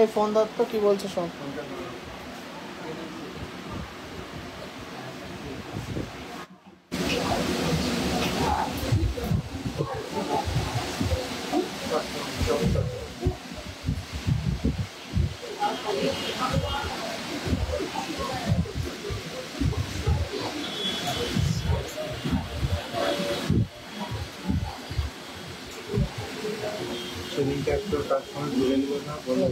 এই ফোন ধর তো, কি বলছে শোন। সেদিনকে একটু তার সময় ঘুরে নিল না, বললো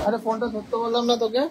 আরে ফোনটা ধরতে বললাম না তোকে?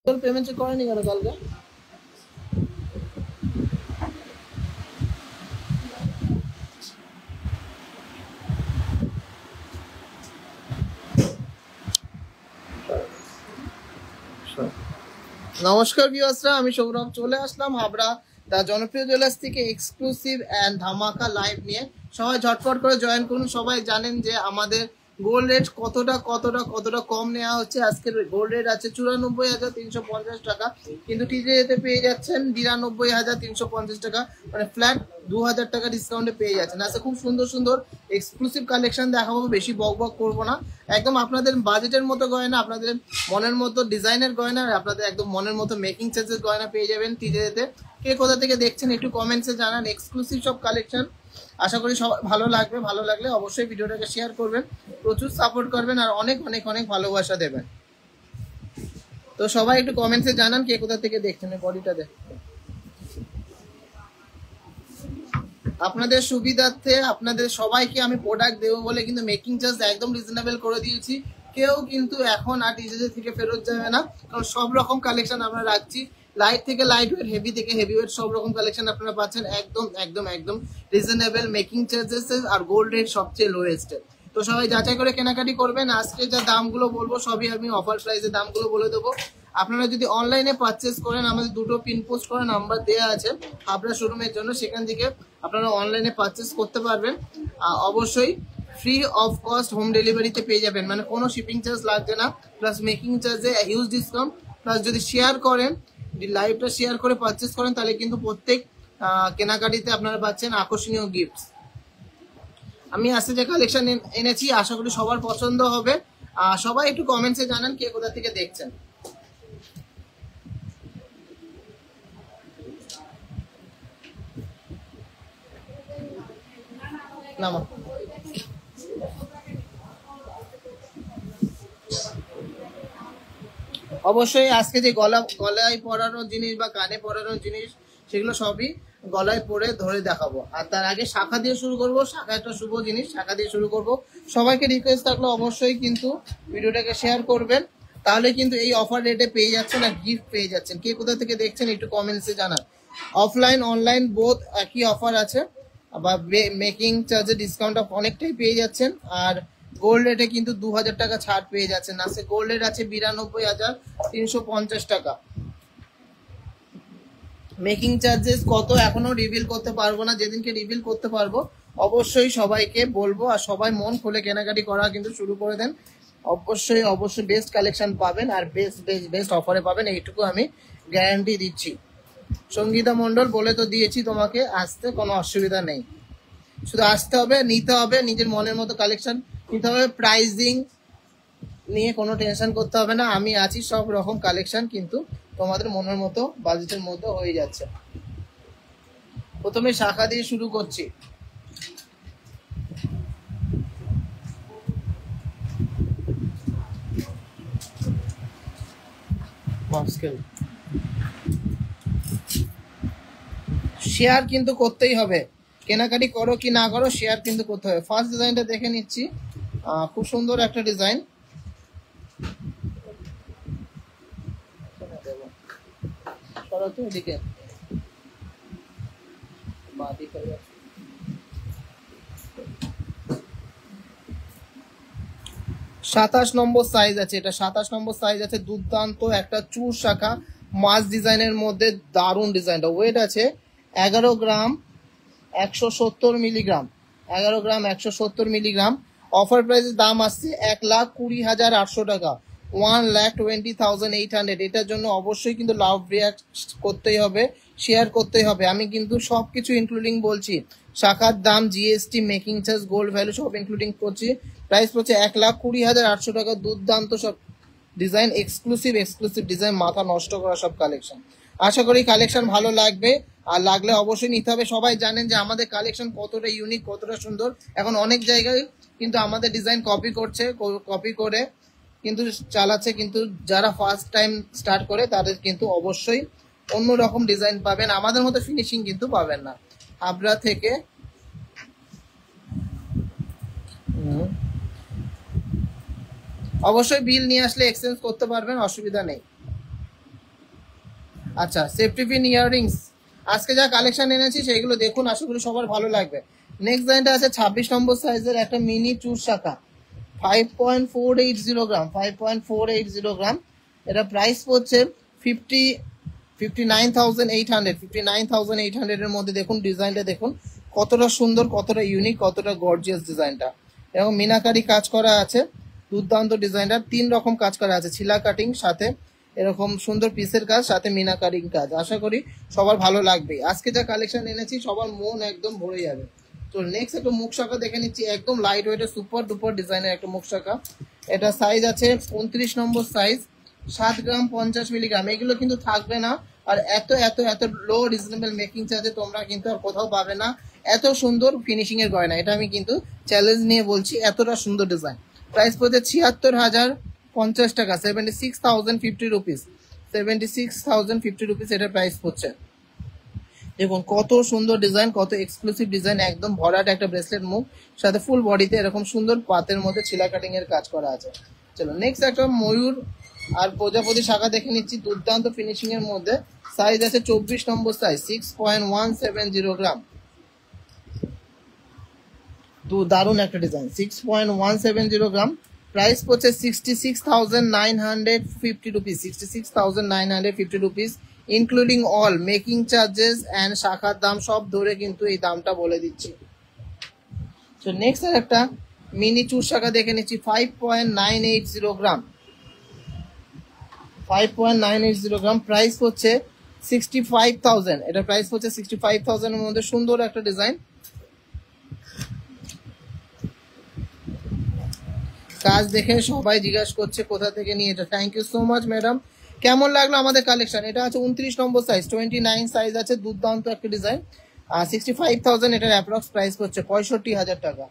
তোর পেমেন্ট চেক করেনি কেন কালকে? নমস্কার ভিউয়ার্সরা, আমি সৌরভ চলে আসলাম হাবড়া দা জনপ্রিয় জুয়েলার্স থেকে এক্সক্লুসিভ অ্যান্ড ধামাকা লাইভ নিয়ে। সবাই ঝটপট করে জয়েন করুন। সবাই জানেন যে আমাদের গোল্ড রেট কতটা কম নেওয়া হচ্ছে। আজকের গোল্ড রেট আছে 94,350 টাকা, কিন্তু টিজেতে পেয়ে যাচ্ছেন 99,350 টাকা, মানে ফ্ল্যাট 2,000 টাকা ডিসকাউন্টে পেয়ে যাচ্ছেন। আজকে খুব সুন্দর সুন্দর এক্সক্লুসিভ কালেকশন দেখাবো, বেশি বক করবো না। একদম আপনাদের বাজেটের মতো গয়না, আপনাদের মনের মতো ডিজাইনের গয়না, আপনাদের একদম মনের মতো মেকিং চার্জের গয়না পেয়ে যাবেন টিজেতে। কে কোথা থেকে দেখছেন একটু কমেন্টসে জানান। এক্সক্লুসিভ সব কালেকশন, আশা করি সবার ভালো লাগবে। ভালো লাগলে অবশ্যই ভিডিওটাকে শেয়ার করবেন, প্রচুর সাপোর্ট করবেন আর অনেক অনেক অনেক ভালোবাসা দেবেন। তো সবাই একটু কমেন্টসে জানান কে কোথা থেকে দেখছেন। বডিটা দেখ, আপনাদের সুবিধার্থে আপনাদের সবাইকে আমি প্রোডাক্ট দেবো বলে কিন্তু মেকিং চার্জ একদম রিজনেবল করে দিয়েছি। কেউ কিন্তু এখন আর টিজে থেকে ফেরত যাবে না, কারণ সব রকম কালেকশন আমরা রাখছি। লাইট থেকে লাইট ওয়েট, হেভি থেকে হেভি ওয়েট, সব রকম কালেকশন আপনারা পাচ্ছেন একদম একদম একদম রিজনেবল মেকিং চার্জেস আর গোল্ড রেট সবচেয়ে লোয়েস্ট। তো সবাই যাচাই করে কেনাকাটি করবেন। আজকে যা দামগুলো বলবো সবই আমি অফার প্রাইসে দামগুলো বলে দেবো। আপনারা যদি অনলাইনে পারচেস করেন, আমাদের দুটো পিন পোস্ট করা নাম্বার দেওয়া আছে হাবড়া শোরুমের জন্য, সেখান থেকে আপনারা অনলাইনে পারচেস করতে পারবেন। অবশ্যই ফ্রি অফ কস্ট হোম ডেলিভারিতে পেয়ে যাবেন, মানে কোনো শিপিং চার্জ লাগবে না, প্লাস মেকিং চার্জে হিউজ ডিসকাউন্ট। প্লাস যদি শেয়ার করেন, লাইভটা শেয়ার করে পারচেস করেন, তাহলে কিন্তু প্রত্যেক কেনাকাটিতে আপনারা পাচ্ছেন আকর্ষণীয় গিফট। আমি আজকে যে কালেকশন এনেছি আশা করি সবার পছন্দ হবে। সবাই একটু কমেন্টসে জানান কে কোথা থেকে দেখছেন। নামো। অবশ্যই আজকে যে গলায় পরানো জিনিস বা কানে পরানো জিনিস, সেগুলো সবই গলায় পরে ধরে দেখাবো। আর তার আগে শাখা দিয়ে শুরু করব। শাখা একটা শুভ জিনিস, শাখা দিয়ে শুরু করব। সবাইকে রিকোয়েস্ট থাকলো অবশ্যই কিন্তু ভিডিওটাকে শেয়ার করবেন, তাহলে কিন্তু এই অফার রেটে পেয়ে যাচ্ছেন আর গিফট পেয়ে যাচ্ছেন। কে কোথা থেকে দেখছেন একটু কমেন্টসে জানান। অফলাইন অনলাইন বোথ একই অফার আছে, বা মেকিং চার্জে ডিসকাউন্ট অনেকটাই পেয়ে যাচ্ছেন। আর গোল্ড রেটে কিন্তু 2,000 টাকা ছাড় পেয়ে যাচ্ছেন। আজকে গোল্ড রেট আছে 92,350 টাকা। মেকিং চার্জেস কত এখনো রিভিল করতে পারবো না, যেদিনকে রিভিল করতে পারবো অবশ্যই সবাইকে বলবো। আর সবাই মন খুলে কেনাকাটি করা কিন্তু শুরু করে দেন, অবশ্যই অবশ্যই বেস্ট কালেকশন পাবেন আর বেস্ট বেস্ট বেস্ট অফারে পাবেন, এইটুকু আমি গ্যারান্টি দিচ্ছি। সঙ্গীতা মণ্ডল বলে তো দিয়েছি তোমাকে, আসতে কোনো অসুবিধা নেই, শুধু আসতে হবে, নিতে হবে, নিজের মনের মতো কালেকশন নিতে হবে। প্রাইজিং নিয়ে কোনো টেনশন করতে হবে না, আমি আছি, সব রকম কালেকশন কিন্তু তোমাদের মনের মতো বাজেটের মধ্যে হয়ে যাচ্ছে। প্রথমে শাখা দিয়ে শুরু করছি। শেয়ার কিন্তু করতেই হবে, কেনাকাটি করো কি না করো শেয়ার কিন্তু করতে হবে। ফার্স্ট ডিজাইনটা দেখে নিচ্ছি, খুব সুন্দর একটা ডিজাইন। এদিকে 27 নম্বর সাইজ আছে, এটা 27 নম্বর সাইজ আছে। দুর্দান্ত একটা চুর শাখা মাছ ডিজাইনের মধ্যে, দারুণ ডিজাইনটা। ওয়েট আছে 11 গ্রাম 170 মিলিগ্রাম, 11 গ্রাম 170 মিলিগ্রাম। অফার প্রাইসের দাম আসছে 1,20,800 টাকা, 1,20,800। এটার জন্য অবশ্যই কিন্তু লাভ রিয়াক্ট করতেই হবে, শেয়ার করতেই হবে। আমি কিন্তু সবকিছু ইনক্লুডিং বলছি, শাখার দাম, GST, making charge, gold value সব ইনক্লুডিং করছি। প্রাইস পড়ছে 1,20,800 টাকা। দুর্দান্ত সব ডিজাইন, এক্সক্লুসিভ এক্সক্লুসিভ ডিজাইন, মাথা নষ্ট করা সব কালেকশন। আশা করি কালেকশন ভালো লাগবে, আর লাগলে অবশ্যই নিতে হবে। সবাই জানেন যে আমাদের কালেকশন কতটা ইউনিক, কতটা সুন্দর। এখন অনেক জায়গায় কিন্তু আমাদের ডিজাইন কপি করছে, কপি করে কিন্তু চালাচ্ছে, কিন্তু যারা ফার্স্ট টাইম স্টার্ট করে তাদের কিন্তু অবশ্যই অন্যরকম ডিজাইন পাবেন, আমাদের মতো ফিনিশিং কিন্তু পাবেন না। হাবড়া থেকে অবশ্যই বিল নিয়ে আসলে এক্সচেঞ্জ করতে পারবেন, অসুবিধা নেই। আচ্ছা, সেফটি পিন ইয়াররিংস আজকে যা কালেকশন এনেছি সেগুলো দেখুন, আশা করি সবার ভালো লাগবে। নেক্সট ডিজাইনটা আছে 26 নম্বর সাইজের একটা মিনি চুর শাখা, 5.480 গ্রাম, 5.480 গ্রাম। এটা প্রাইস পড়ছে 59,800 এর মধ্যে। দেখুন ডিজাইনটা, দেখুন কতটা সুন্দর, কতটা ইউনিক, কতটা গর্জিয়াস ডিজাইনটা। এরকম মিনাকারি কাজ করা আছে, দুর্দান্ত ডিজাইনটা। 3 রকম কাজ করা আছে, ছিলা কাটিং, সাথে এরকম সুন্দর পিসের কাজ, সাথে মিনাকারিং কাজ। আশা করি সবার ভালো লাগবে। আজকে যা কালেকশন এনেছি সবার মন একদম ভরে যাবে। তো নেক্সট একটা মুখ শাখা দেখে নিচ্ছি, একদম লাইট ওয়েটের সুপার ডুপার ডিজাইনের একটা মুখ শাখা। এটা সাইজ আছে 29 নম্বর সাইজ, 7 গ্রাম 50 মিলিগ্রাম। এগুলো কিন্তু থাকবে না, আর এত এত এত লো রিজনেবল মেকিং চার্জে তোমরা কিন্তু আর কোথাও পাবে না এত সুন্দর ফিনিশিং এর গয়না। এটা আমি কিন্তু চ্যালেঞ্জ নিয়ে বলছি, এতটা সুন্দর ডিজাইন। প্রাইস পড়ছে 76,050 টাকা, 76,050 রুপিস, 76,050 রুপিস এটা প্রাইস পড়ছে। দেখুন কত সুন্দর ডিজাইন, কত এক্সক্লুসিভ ডিজাইন, একদম ভরাট একটা ব্রেসলেট মুখ, সাথে ফুল বডিতে এরকম সুন্দর পাতের মধ্যে ছিলা কাটিং এর কাজ করা আছে। চলো নেক্সট একটা ময়ূর আর প্রজাপতি শাখা দেখে নিচ্ছি, দুর্দান্ত ফিনিশিং এর মধ্যে। সাইজ আছে 24 নম্বর সাইজ, 6.170 গ্রাম। দারুণ একটা ডিজাইন, 6.170 গ্রাম। প্রাইস পড়ছে 66,950 rupees, 66,950 rupees, including all making charges and শাখার দাম সব ধরে কিন্তু এই দামটা বলে দিচ্ছি। তো নেক্সট একটা মিনি চুর শাখা দেখে নিচ্ছি, 5.980 গ্রাম, 5.980 গ্রাম। প্রাইস হচ্ছে 65,000, এটা প্রাইস হচ্ছে 65,000 এর মধ্যে। সুন্দর একটা ডিজাইন, কাজ দেখে সবাই জিজ্ঞাসা করছে কোথা থেকে নিয়ে এটা। Thank you so much madam. কেমন লাগলো আমাদের কালেকশন? এটা আছে 29 নম্বর সাইজ, 29 সাইজ আছে, দুর্দান্ত একটা ডিজাইন। 65,000 এটার অ্যাপ্রক্স প্রাইস হচ্ছে 65,000 টাকা।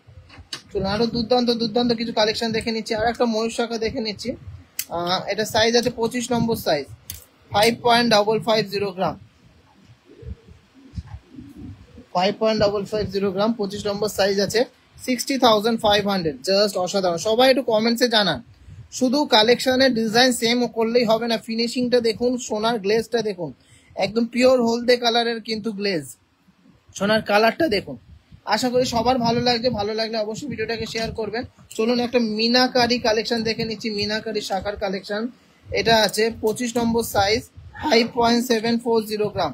চলুন আরো দুর্দান্ত দুর্দান্ত কিছু কালেকশন দেখে নিচ্ছি। আর একটা ময়ূর শাখা দেখে নিচ্ছি, এটা সাইজ আছে 25 নম্বর সাইজ, 5.550 গ্রাম, 5.550 গ্রাম, 25 নম্বর সাইজ আছে, 60,500। জাস্ট অসাধারণ। সবাই একটু কমেন্টসে জানান, শুধু কালেকশনের ডিজাইন সেম করলেই হবে না, ফিনিশিংটা দেখুন, সোনার গ্লেজটা দেখুন, একদম পিওর হলদে কালারের কিন্তু গ্লেজ, সোনার কালারটা দেখুন। আশা করি সবার ভালো লাগবে, ভালো লাগলে অবশ্যই ভিডিওটাকে শেয়ার করবেন। চলুন একটা মিনাকারি কালেকশন দেখে নিচ্ছি, মিনাকারি শাখার কালেকশন। এটা আছে 25 নম্বর সাইজ, 5.740 গ্রাম,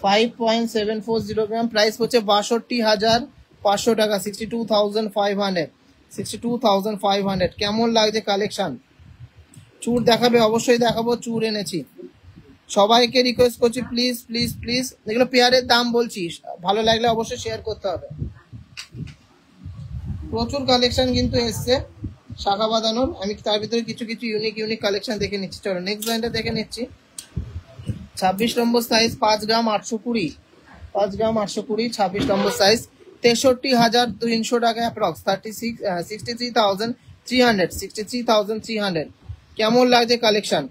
5.740 গ্রাম, প্রাইস হচ্ছে 62,500 টাকা, 62,500, 62,500। কেমন লাগছে কালেকশন? চুর দেখাবে? অবশ্যই দেখাবো, চুর এনেছি। সবাইকে রিকোয়েস্ট করছি প্লিজ প্লিজ প্লিজ, এগুলো পেয়ারের দাম বলছি, ভালো লাগলে অবশ্যই শেয়ার করতে হবে। প্রচুর কালেকশন কিন্তু এসছে শাখা বাঁধানোর, আমি তার ভিতরে কিছু কিছু ইউনিক কালেকশন দেখে নিচ্ছি। চলো নেক্সট লাইনটা দেখে নিচ্ছি। 26 নম্বর সাইজ, 5 গ্রাম 820, 5 গ্রাম 820, 26 নম্বর সাইজ, 63,300 টাকা অ্যাপ্রক্স, 63,300, 63,300। কেমন লাগছে কালেকশন?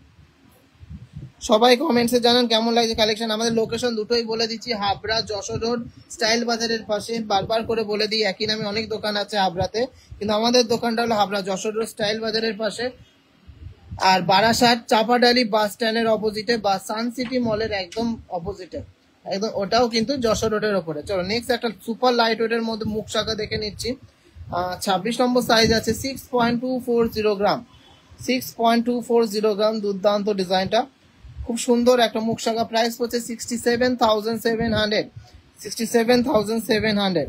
সবাই কমেন্টসে জানান কেমন লাগছে কালেকশন। আমাদের লোকেশন দুটোই বলে দিচ্ছি, হাবড়া যশোর রোড স্টাইল বাজারের পাশে। বারবার করে বলে দিই, একই নামে অনেক দোকান আছে হাবড়াতে, কিন্তু আমাদের দোকানটা হলো হাবড়া যশোর রোড স্টাইল বাজারের পাশে। আর বারাসাত চাপাডালি বাস স্ট্যান্ডের অপোজিটে বা সান সিটি মলের একদম অপোজিটে, একদম ওটাও কিন্তু যশোর রোডের ওপরে। চলো নেক্সট একটা সুপার লাইট ওয়েটের মধ্যে মুখ শাখা দেখে নিচ্ছি। 26 নম্বর সাইজ আছে, 6.240 গ্রাম, 6.240 গ্রাম। দুর্দান্ত ডিজাইনটা, খুব সুন্দর একটা মুখ শাখা। প্রাইস হচ্ছে 67,700, 67,700।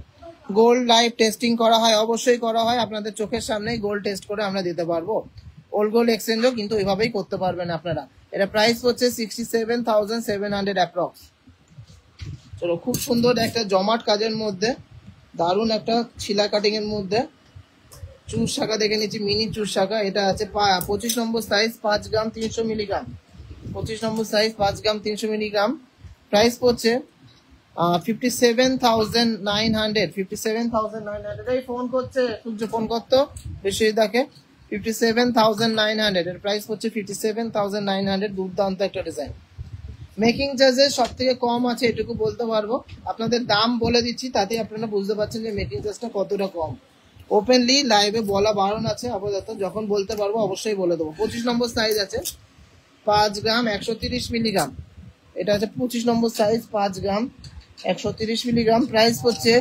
গোল্ড লাইভ টেস্টিং করা হয়, অবশ্যই করা হয়, আপনাদের চোখের সামনেই গোল্ড টেস্ট করে আমরা দিতে পারবো। ওল্ড গোল্ড এক্সচেঞ্জও কিন্তু এইভাবেই করতে পারবেন আপনারা। এটা প্রাইস হচ্ছে 67,700 অ্যাপ্রক্স। চলো খুব সুন্দর একটা জমাট কাজের মধ্যে, দারুণ একটা ছিলা কাটিং এর মধ্যে চুর শাখা দেখে নিচ্ছি, মিনি চুর শাখা। এটা আছে 25 নম্বর সাইজ, 5 গ্রাম 300 মিলিগ্রাম, 25 নম্বর সাইজ, 5 গ্রাম 300 মিলিগ্রাম। প্রাইস পড়ছে 57,900, 57,900। এই ফোন করছে, সূর্য ফোন করতো বেশি দেখে। 57,900 এর প্রাইস হচ্ছে 57,900। দুর্দান্ত একটা ডিজাইন। মেকিং চার্জেস সব থেকে কম আছে এটুকু বলতে পারবো, আপনাদের দাম বলে দিচ্ছি, তাতে আপনারা বুঝতে পারছেন যে মেকিং চার্জটা কতটা কম। ওপেনলি লাইভে বলা বারণ আছে আপাতত, যখন বলতে পারবো অবশ্যই বলে দেবো। 25 নম্বর সাইজ আছে, 5 গ্রাম 130 মিলিগ্রাম। এটা আছে 25 নম্বর সাইজ, 5 গ্রাম 130 মিলিগ্রাম। প্রাইস হচ্ছে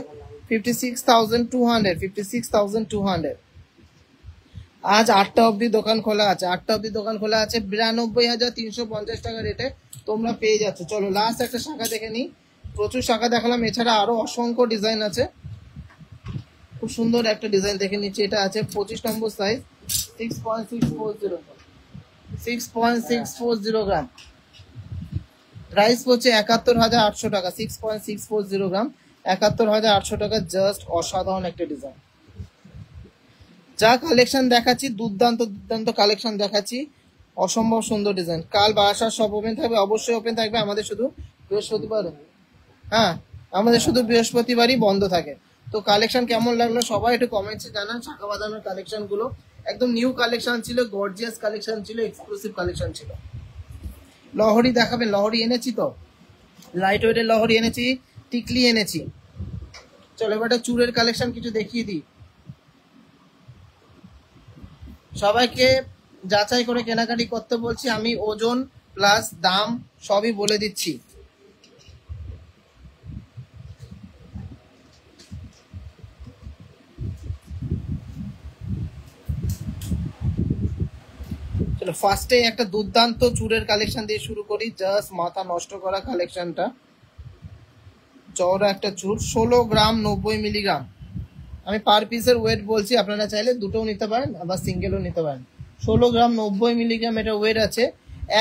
56,200, 56,200। আজ 8টা অবধি দোকান খোলা আছে, 8টা অবধি দোকান খোলা আছে। 92,350 টাকা রেটে তোমরা পেয়ে যাচ্ছ। চলো লাস্ট একটা শাখা দেখে নিই। প্রচুর শাখা দেখালাম, এছাড়া আরো অসংখ্য ডিজাইন আছে। খুব সুন্দর একটা ডিজাইন দেখে নিচ্ছি। এটা আছে 25 নম্বর সাইজ, 6.640, 6.640 গ্রাম। প্রাইস হচ্ছে 71,800 টাকা, 6.640 গ্রাম, 71,800 টাকা। জাস্ট অসাধারণ একটা ডিজাইন। যা কালেকশন দেখাচ্ছি, দুর্দান্ত দুর্দান্ত কালেকশন দেখাচ্ছি, অসম্ভব সুন্দর ডিজাইন। কাল বারাসাত সব ওপেন থাকবে, অবশ্যই ওপেন থাকবে। আমাদের শুধু বৃহস্পতিবার, হ্যাঁ আমাদের শুধু বৃহস্পতিবারই বন্ধ থাকে। তো কালেকশন কেমন লাগলো সবাই একটু কমেন্টসে জানান। শাখা বাঁধানোর কালেকশন গুলো একদম নিউ কালেকশন ছিল, গর্জিয়াস কালেকশন ছিল, এক্সক্লুসিভ কালেকশন ছিল। লহরি দেখাবেন? লহরি এনেছি তো, লাইট ওয়েটের লহরি এনেছি, টিকলি এনেছি। চলো এবার চুরের কালেকশন কিছু দেখিয়ে দিই। সবাইকে যাচাই করে কেনাকাটি করতে বলছি, আমি ওজন প্লাস দাম সবই বলে দিচ্ছি। চলো ফার্স্টে একটা দুর্দান্ত চুরের কালেকশন দিয়ে শুরু করি। জাস্ট মাথা নষ্ট করা কালেকশনটা। চওড়া একটা চুর, 16 গ্রাম 90 মিলিগ্রাম। আমি পার পিসের ওয়েট বলছি, আপনারা চাইলে দুটোও নিতে পারেন আবার সিঙ্গেলও নিতে পারেন। 16 গ্রাম 90 মিলিগ্রাম এটা ওয়েট আছে।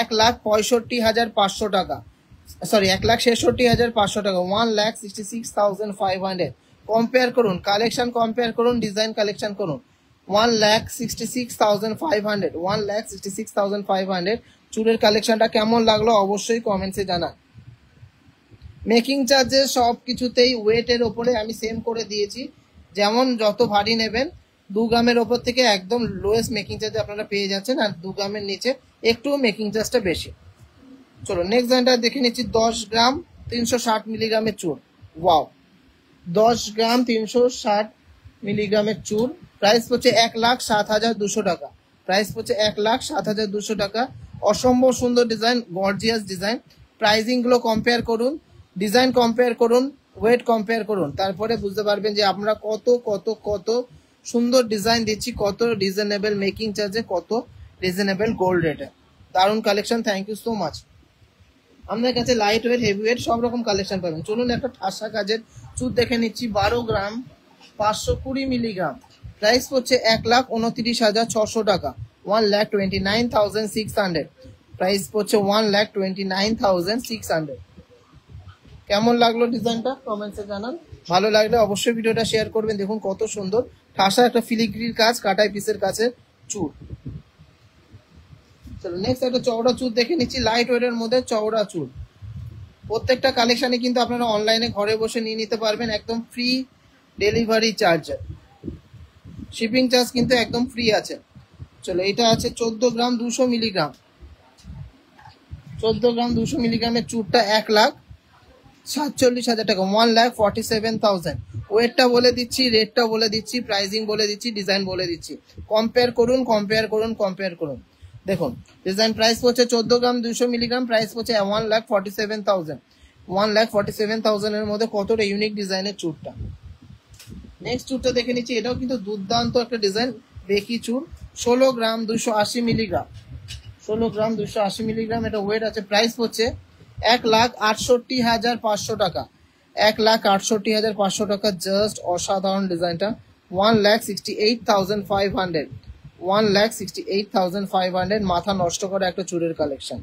1,65,500 টাকা, সরি 1,66,500 টাকা, 1,66,500। কম্পেয়ার করুন, কালেকশন কম্পেয়ার করুন, ডিজাইন কালেকশন করুন। 1,66,500, 1,66,500 চুরের কালেকশনটা কেমন লাগলো অবশ্যই কমেন্টসে জানান। মেকিং চার্জেস সব কিছুতেই ওয়েটের ওপরে আমি সেম করে দিয়েছি, যেমন যত ভারী নেবেন। 2 গ্রামের ওপর থেকে একদম লোয়েস্ট মেকিং চার্জ আপনারা পেয়ে যাচ্ছেন, আর 2 গ্রামের নিচে একটু মেকিং চার্জটা বেশি। চলো নেক্সট ডিজাইনটা দেখে নিচ্ছি। 10 গ্রাম 360 মিলিগ্রামের চুর। ওয়াও, 10 গ্রাম 360 মিলিগ্রামের চুর। প্রাইস হচ্ছে 1,07,200 টাকা, প্রাইস হচ্ছে 1,07,200 টাকা। অসম্ভব সুন্দর ডিজাইন, গর্জিয়াস ডিজাইন। প্রাইজিং গুলো কম্পেয়ার করুন, ডিজাইন কম্পেয়ার করুন, ওয়েট কম্পেয়ার করুন, তারপরে বুঝতে পারবেন যে আমরা কত কত কত সুন্দর ডিজাইন দিচ্ছি, কত রিজনেবল মেকিং চার্জে, কত রিজনেবল গোল্ড রেটে। দারুণ collection, thank you so much. আমাদের কাছে লাইট ওয়েট, হেভি ওয়েট সব রকম কালেকশন পাবেন। চলুন একটা ঠাসা কাজের চুর দেখে নিচ্ছি, 12 গ্রাম 520 মিলিগ্রাম, প্রাইস হচ্ছে 1,29,600 টাকা, 1,29,600, প্রাইস হচ্ছে 1,29,600। কেমন লাগলো ডিজাইনটা কমেন্টসে জানান, ভালো লাগলে অবশ্যই ভিডিওটা শেয়ার করবেন। দেখুন কত সুন্দর ঠাসা একটা ফিলিগ্রির কাজ, কাটাই পিসের কাছে চুর। চলো নেক্সট একটা চওড়া চুর দেখে নিচ্ছি, লাইট ওয়েটের মধ্যে চওড়া চুর। প্রত্যেকটা কালেকশনে কিন্তু আপনারা অনলাইনে ঘরে বসে নিয়ে নিতে পারবেন, একদম free delivery charge, shipping charge কিন্তু একদম ফ্রি আছে। চলো এটা আছে 14 গ্রাম 200 মিলিগ্রাম, 14 গ্রাম 200 মিলিগ্রামের চুরটা 1,47,000 টাকা, 1,47,000। ওয়েটটা বলে দিচ্ছি, রেটটা বলে দিচ্ছি, প্রাইসিং বলে দিচ্ছি, ডিজাইন বলে দিচ্ছি, কম্পেয়ার করুন কম্পেয়ার করুন কম্পেয়ার করুন। দেখুন ডিজাইন প্রাইস হচ্ছে 14 গ্রাম 200 মিলিগ্রাম, প্রাইস হচ্ছে 1,47,000, 1,47,000 এর মধ্যে কতটা ইউনিক ডিজাইনের চুরটা। নেক্সট চুরটা দেখে নিচ্ছি, এটাও কিন্তু দুর্দান্ত একটা ডিজাইন, বেকি চুর, 16 গ্রাম 280 মিলিগ্রাম, 16 গ্রাম 280 মিলিগ্রাম, এটা ওয়েট আছে, প্রাইস হচ্ছে 1,68,500 টাকা, 1,68,500 টাকা। জাস্ট অসাধারণ ডিজাইনটা, 1,68,500, 1,68,500, মাথা নষ্ট করা একটা চুরের কালেকশন।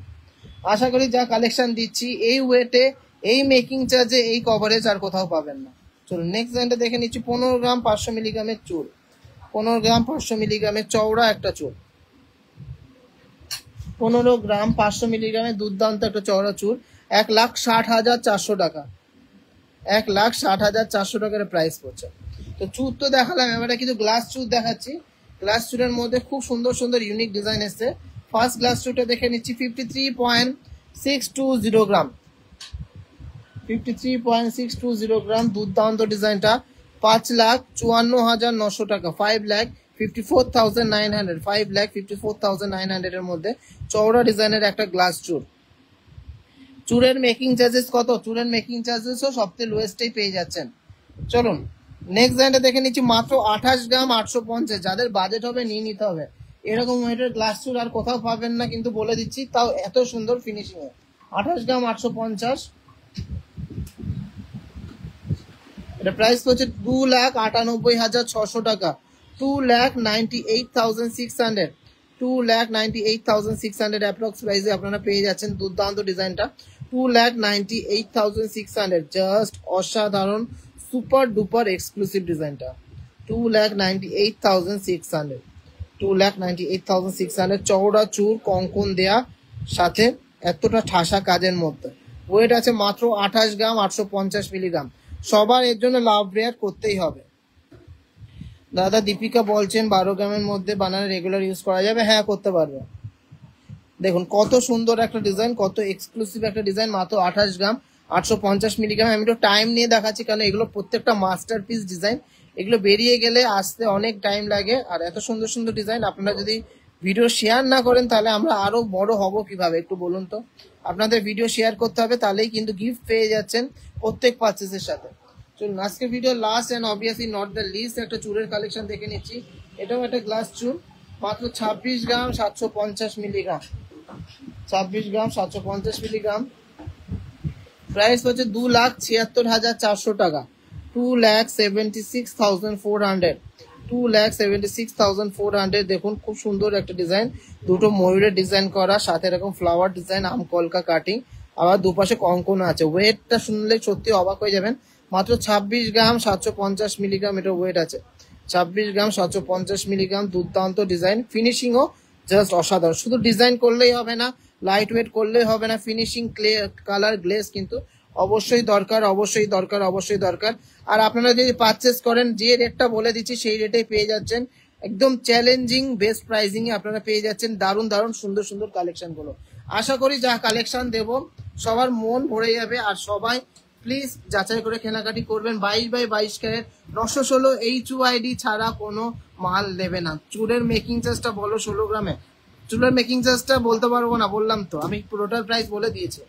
আশা করি যা কালেকশন দিচ্ছি এই ওয়েটে, এই মেকিং চার্জে, এই কভারেজ আর কোথাও পাবেন না। চলুন নেক্সট ডিজাইনটা দেখে নিচ্ছি, 15 গ্রাম 500 মিলিগ্রামের চুর, 15 গ্রাম 500 মিলিগ্রামের চওড়া একটা চুর, 15 গ্রাম 500 মিলিগ্রামের দুর্দান্ত একটা চওড়া চুর, 1,60,400 টাকা, 1,60,400 টাকার প্রাইস পড়ছে। তো চুর তো দেখালাম, এবারে কিছু গ্লাস চুর দেখাচ্ছি। গ্লাস চুরের মধ্যে খুব সুন্দর সুন্দর ইউনিক ডিজাইন এসছে। ফার্স্ট গ্লাস চুরটা দেখে নিচ্ছি, 53.620 গ্রাম, 53.620 গ্রাম, দুর্দান্ত ডিজাইনটা, 5,54,900 টাকা, 5,54,900, 5,54,900 এর মধ্যে চওড়া ডিজাইনের একটা গ্লাস চুর। চুরের মেকিং চার্জেস কত? চুরের মেকিং চার্জেসও সবচেয়ে লোয়েস্টেই পেয়ে যাচ্ছেন। চলুন নেক্সট ডিজাইনটা দেখে নিচ্ছি, মাত্র 28 গ্রাম 850, যাদের বাজেট হবে নিয়ে নিতে হবে। এরকম ওয়েটের গ্লাস চুর আর কোথাও পাবেন না কিন্তু বলে দিচ্ছি, তাও এত সুন্দর ফিনিশিং এ। 28 গ্রাম 850, এটা প্রাইস হচ্ছে 2,98,600 টাকা, 2,98,600, 2,98,600 অ্যাপ্রক্স প্রাইসে আপনারা পেয়ে যাচ্ছেন দুর্দান্ত ডিজাইনটা, 2,98,600। জাস্ট অসাধারণ সুপার ডুপার এক্সক্লুসিভ ডিজাইনটা, 2,98,600, 2,98,600, চওড়া চুর কঙ্কন দেয়া সাথে এতটা ঠাসা কাজের মধ্যে। ওয়েট আছে মাত্র 28 গ্রাম 850 মিলিগ্রাম। সবার এর জন্য লাভ রেয়ার করতেই হবে। দাদা দীপিকা বলছেন 12 গ্রামের মধ্যে বানানো রেগুলার ইউজ করা যাবে, হ্যাঁ করতে পারবে। দেখুন কত সুন্দর একটা ডিজাইন, কত এক্সক্লুসিভ একটা ডিজাইন, মাত্র 28 গ্রাম 850 মিলিগ্রাম। আমি একটু টাইম নিয়ে দেখাচ্ছি কারণ এগুলো প্রত্যেকটা মাস্টারপিস ডিজাইন, এগুলো বেরিয়ে গেলে আসতে অনেক টাইম লাগে। আর এত সুন্দর সুন্দর ডিজাইন আপনারা যদি ভিডিও শেয়ার না করেন তাহলে আমরা আরো বড় হব কিভাবে একটু বলুন তো। আপনাদের ভিডিও শেয়ার করতে হবে, তাহলেই কিন্তু গিফট পেয়ে যাচ্ছেন প্রত্যেক পারচেসের সাথে। চলুন আজকে video last and obviously not the least একটা চুরের কালেকশন দেখে নিচ্ছি। এটাও একটা গ্লাস চুর, মাত্র 26 গ্রাম 750 মিলিগ্রাম, 26 গ্রাম 750 মিলিগ্রাম, প্রাইস হচ্ছে 2,76,400 টাকা, 2,76,400, 2,76,400। দেখুন খুব সুন্দর একটা ডিজাইন, দুটো ময়ূরের ডিজাইন করা, সাথে এরকম ফ্লাওয়ার ডিজাইন, আম কলকা কাটিং, আবার দুপাশে কঙ্কন আছে। ওয়েটটা শুনলে সত্যি অবাক হয়ে যাবেন, মাত্র 26 গ্রাম 750 মিলিগ্রাম এটা ওয়েট আছে, 26 গ্রাম 750 মিলিগ্রাম। দুর্দান্ত ডিজাইন, ফিনিশিংও জাস্ট অসাধারণ। শুধু ডিজাইন করলেই হবে না, লাইট ওয়েট করলেই হবে না, ফিনিশিং, কালার, গ্লেজ কিন্তু অবশ্যই দরকার, অবশ্যই দরকার, অবশ্যই দরকার। আর আপনারা যদি পারচেস করেন, যে রেটটা বলে দিচ্ছি সেই রেটেই পেয়ে যাচ্ছেন, একদম চ্যালেঞ্জিং বেস্ট প্রাইজিং এ আপনারা পেয়ে যাচ্ছেন দারুণ দারুণ সুন্দর সুন্দর কালেকশন গুলো। আশা করি যা কালেকশন দেব সবার মন ভরে যাবে। আর সবাই প্লিজ যাচাই করে কেনাকাটি করবেন। 22x22 ক্যারেট 916 HUID ছাড়া কোনো মাল দেবে না। চুলের মেকিং চার্জটা বলো 16 গ্রামে, চুলের মেকিং চার্জটা বলতে পারবো না, বললাম তো, আমি টোটাল প্রাইস বলে দিয়েছি।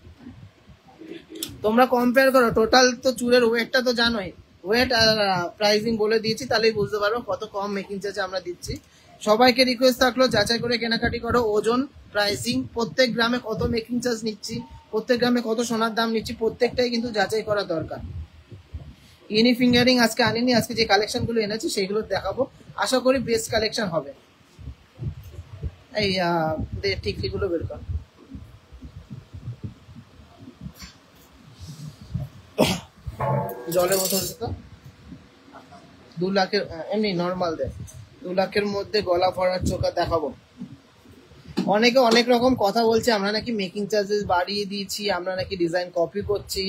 তোমরা কম্পেয়ার করো, টোটাল তো চুলের ওয়েটটা তো জানোই, ওয়েট আর প্রাইসিং বলে দিয়েছি, তাহলেই বুঝতে পারবো কত কম মেকিং চার্জে আমরা দিচ্ছি। সবাইকে রিকোয়েস্ট থাকলো যাচাই করে কেনাকাটি করো, ওজন, প্রাইসিং, প্রত্যেক গ্রামে কত মেকিং চার্জ নিচ্ছি, প্রত্যেক গ্রামে কত সোনার দাম নিচ্ছি, প্রত্যেকটাই কিন্তু যাচাই করা দরকার। ইউনি ফিঙ্গারিং আজকে আনিনি, আজকে যে কালেকশন গুলো এনেছি সেগুলো দেখাবো, আশা করি বেস্ট কালেকশন হবে। এই টিকলি গুলো বের কর। জলে বোতল তো 2 লাখের এমনি নর্মাল দেয়, 2 লাখের মধ্যে গলা ভরার চোখা দেখাবো। অনেকে অনেক রকম কথা বলছে, আমরা নাকি মেকিং চার্জেস বাড়িয়ে দিয়েছি, আমরা নাকি ডিজাইন কপি করছি,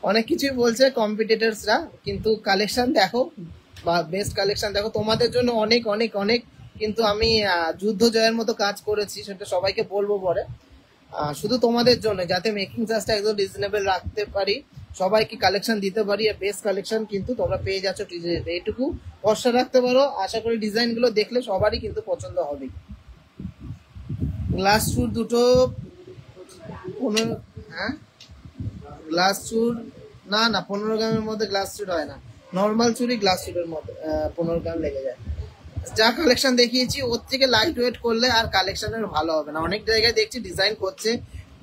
অনেক কিছুই বলছে কম্পিটিটরসরা, কিন্তু কালেকশন দেখো বা বেস্ট কালেকশন দেখো। তোমাদের জন্য অনেক অনেক অনেক কিন্তু আমি যুদ্ধ জয়ের মতো কাজ করেছি, সেটা সবাইকে বলবো পরে। শুধু তোমাদের জন্য, যাতে মেকিং চার্জটা একদম রিজনেবল রাখতে পারি, সবাইকে কালেকশন দিতে পারি, আর বেস্ট কালেকশন কিন্তু তোমরা পেয়ে যাচ্ছ টিজেতে। এইটুকু ভরসা রাখতে পারো, আশা করি ডিজাইন গুলো দেখলে সবারই কিন্তু পছন্দ হবে। গ্লাস চুর দুটো 15, হ্যাঁ গ্লাস চুর না 15 গ্রামের মধ্যে গ্লাস চুর হয় না, নর্মাল চুরি গ্লাস চুরের মধ্যে 15 গ্রাম লেগে যায়। যা কালেকশন দেখিয়েছি ওর থেকে লাইট ওয়েট করলে আর কালেকশনের ভালো হবে না। অনেক জায়গায় দেখছি ডিজাইন করছে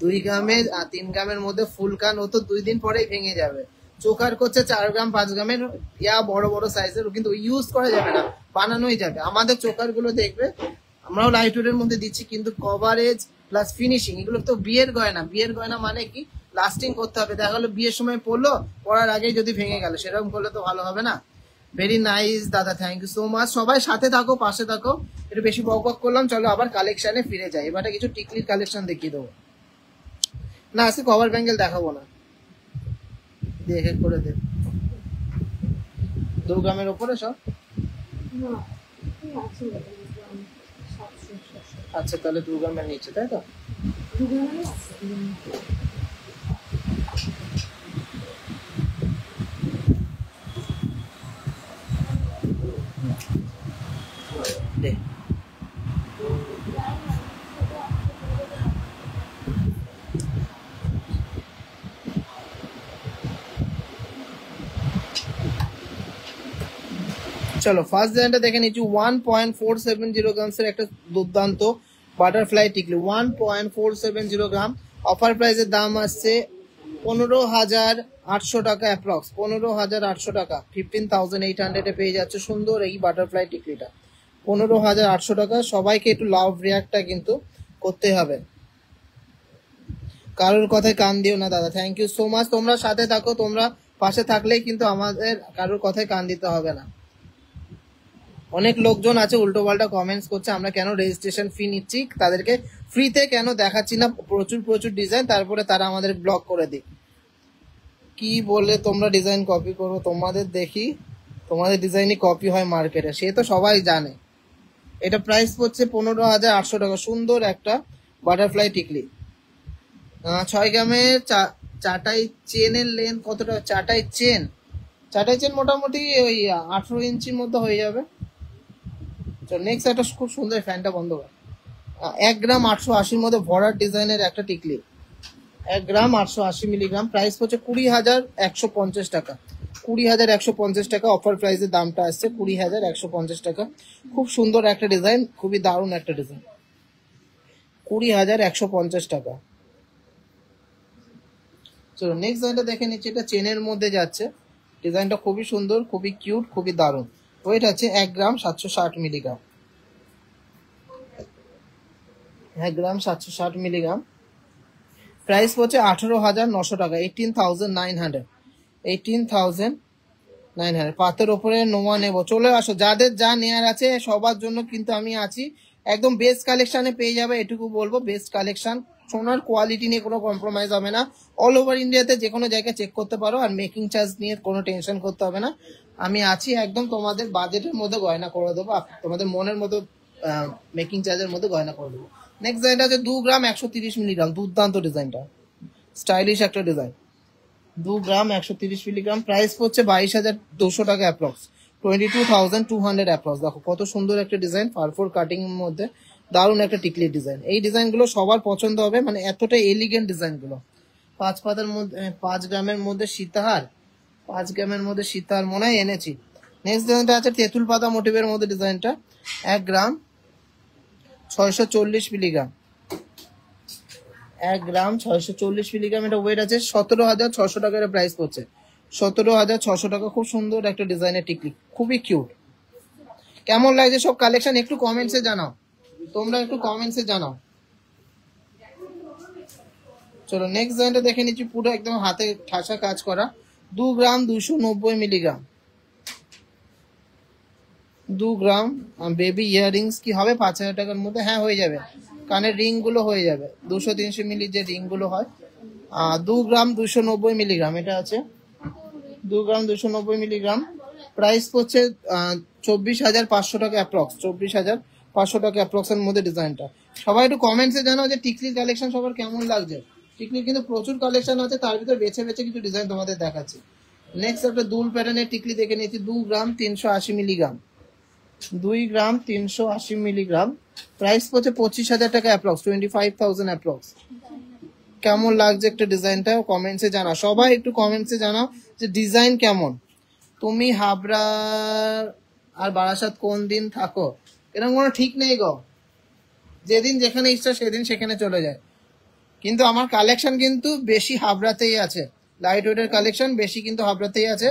2 গ্রামের 3 গ্রামের মধ্যে ফুল কান, ও তো 2 দিন পরেই ভেঙে যাবে। চোকার করছে 4 গ্রাম 5 গ্রামের, বড় বড় সাইজের, কিন্তু ইউজ করা যাবে না, বানানোই যাবে। আমাদের চোকার গুলো দেখবে, আমরাও লাইট ওয়েটের মধ্যে দিচ্ছি, কিন্তু কভারেজ প্লাস ফিনিশিং এগুলো তো বিয়ের গয়না। বিয়ের গয়না মানে কি, লাস্টিং করতে হবে। দেখা গেলো বিয়ের সময় পড়লো, পড়ার আগেই যদি ভেঙে গেল, সেরকম করলে তো ভালো হবে না। ভেরি নাইস দাদা, থ্যাংক ইউ সো মাচ। সবাই সাথে থাকো, পাশে থাকো। একটু বেশি বক বক করলাম, চলো আবার কালেকশনে ফিরে যাই। এবারে কিছু টিকলির কালেকশন দেখিয়ে দেবো। না আজকে কভার ব্যাঙ্গেল দেখাবো না, দেখে করে দে। 2 গ্রামের ওপরে সব, আচ্ছা তাহলে 2 গ্রামের নিচে, তাই তো? দে চলো ফার্স্ট ডিজাইনটা দেখে নিচ্ছি। 1.470 গ্রামসের একটা দুর্দান্ত বাটারফ্লাই টিকলি, 1.470 গ্রাম। অফার প্রাইসের দাম আসছে 15,800 টাকা, অ্যাপ্রক্স 15,800 টাকা। 15,800 এ পেয়ে যাচ্ছে সুন্দর এই বাটারফ্লাই টিকলিটা, 15,800 টাকা। সবাইকে একটু লাভ রিয়াক্টটা কিন্তু করতে হবে, কারোর কথায় কান দিও না দাদা, থ্যাংক ইউ সো মাচ। তোমরা সাথে থাকো, তোমরা পাশে থাকলেই কিন্তু আমাদের কারোর কথায় কান দিতে হবে না। অনেক লোকজন আছে উল্টো পাল্টা কমেন্টস করছে, আমরা কেন রেজিস্ট্রেশন ফি নিচ্ছি, তাদেরকে ফ্রিতে কেন দেখাচ্ছি না প্রচুর প্রচুর ডিজাইন, তারপরে তারা আমাদের ব্লক করে দিই। কি বলে তোমরা ডিজাইন কপি করো, তোমাদের দেখি তোমাদের ডিজাইনই কপি হয় মার্কেটে, সে তো সবাই জানে। এটা প্রাইস পড়ছে 15,800 টাকা। সুন্দর একটা বাটারফ্লাই টিকলি, 6 গ্রামের। চাটাই চেনের লেন্থ কতটা? চাটাই চেন মোটামুটি ওই 18 ইঞ্চির মধ্যে হয়ে যাবে। নেক্সট একটা খুব সুন্দর, ফ্যানটা বন্ধ কর। 1 গ্রাম 880 মধ্যে ভরাট ডিজাইনের একটা টিকলি, 1 গ্রাম 880 মিলিগ্রাম। প্রাইস হচ্ছে 20,150 টাকা, 20,150 টাকা। অফার প্রাইসের দামটা আসছে 20,150 টাকা। খুব সুন্দর একটা ডিজাইন, খুবই দারুণ একটা ডিজাইন, 20,150 টাকা। চলো নেক্সট ডিজাইনটা দেখে নিচ্ছি। এটা চেনের মধ্যে যাচ্ছে, ডিজাইনটা খুবই সুন্দর, খুবই কিউট, খুবই দারুণ। ওয়েট আছে 1 গ্রাম 760 মিলিগ্রাম, 1 গ্রাম 760 মিলিগ্রাম। প্রাইস হচ্ছে 18,900 টাকা, 18,900। পাতের ওপরে নোয়া নেবো, চলে আসো, যাদের যা নেয়ার আছে সবার জন্য কিন্তু আমি আছি। একদম বেস্ট কালেকশনে পেয়ে যাবে, এটুকু বলবো, বেস্ট কালেকশন। সোনার কোয়ালিটি নিয়ে কোনো কম্প্রোমাইজ হবে না। অল ওভার ইন্ডিয়াতে যে কোনো জায়গায় চেক করতে পারো, আর মেকিং চার্জ নিয়ে কোনো টেনশন করতে হবে না। আমি আছি একদম, তোমাদের বাজেটের মধ্যে গয়না করে দেবো, তোমাদের মনের মতো মেকিং চার্জের মধ্যে গয়না করে দেবো। নেক্সট ডিজাইনটা হচ্ছে 2 গ্রাম 130 মিলিগ্রাম, দুর্দান্ত ডিজাইনটা, স্টাইলিশ একটা ডিজাইন। 2 গ্রাম 130 মিলিগ্রাম। প্রাইস হচ্ছে 22,200 টাকা, অ্যাপ্রক্স 22,200 অ্যাপ্রক্স। দেখো কত সুন্দর একটা ডিজাইন, ফারফোর কাটিং এর মধ্যে দারুণ একটা টিকলির ডিজাইন। এই ডিজাইন গুলো সবার পছন্দ হবে, মানে এতটা এলিগেন্ট ডিজাইন গুলো। 5 পাতার মধ্যে 5 গ্রামের মধ্যে সীতাহার, 5 গ্রামের মধ্যে সীতাহার মনে হয় এনেছি। নেক্সট ডিজাইনটা আছে তেঁতুল পাতা মোটিভের মধ্যে ডিজাইনটা, 1 গ্রাম 640 মিলিগ্রাম, 1 গ্রাম 640 মিলিগ্রাম, এটা ওয়েট আছে 17,600 টাকা প্রাইস পড়ছে। 17,600 টাকা। খুব সুন্দর একটা ডিজাইনের টিকলি, খুবই কিউট। কেমন লাগছে সব কালেকশন একটু কমেন্টসে জানাও, তোমরা একটু কমেন্টসে জানাও। চলো নেক্সট ডিজাইনটা দেখে নিচ্ছি, পুরো একদম হাতে ঠাসা কাজ করা, 2 গ্রাম 290 মিলিগ্রাম। 2 গ্রাম বেবি ইয়াররিংস কি হবে 5,000 টাকার মধ্যে? হ্যাঁ হয়ে যাবে, কানের রিং গুলো হয়ে যাবে, 200-300 মিলি যে রিং গুলো হয়। 2 গ্রাম 290 মিলিগ্রাম এটা আছে, 2 গ্রাম 290 মিলিগ্রাম। প্রাইস পড়ছে 24,500 টাকা অ্যাপ্রক্স, 24,500 টাকা অ্যাপ্রক্স এর মধ্যে ডিজাইনটা। সবাই একটু কমেন্টসে জানাও যে টিকলির কালেকশন সবার কেমন লাগছে। টিকলির কিন্তু প্রচুর কালেকশন আছে, তার ভিতরে বেছে বেছে কিছু ডিজাইন তোমাদের দেখাচ্ছি। নেক্সট একটা দুল প্যাটার্নের টিকলি দেখে নিয়েছি, 2 গ্রাম 380 মিলিগ্রাম। 2 গ্রাম 380 মিলিগ্রাম। প্রাইস পড়ছে 25,000 টাকা অ্যাপ্রক্স, 25,000 অ্যাপ্রক্স। কেমন লাগছে একটা ডিজাইনটা কমেন্টসে জানাও, সবাই একটু কমেন্টসে জানাও যে ডিজাইন কেমন। তুমি হাবড়া আর বারাসাত কোন দিন থাকো? এরকম কোনো ঠিক নেই গো, যেদিন যেখানে ইচ্ছা সেদিন সেখানে চলে যায়। কিন্তু আমার কালেকশন কিন্তু বেশি হাবড়াতেই আছে, লাইট ওয়েটের কালেকশন বেশি কিন্তু হাবড়াতেই আছে।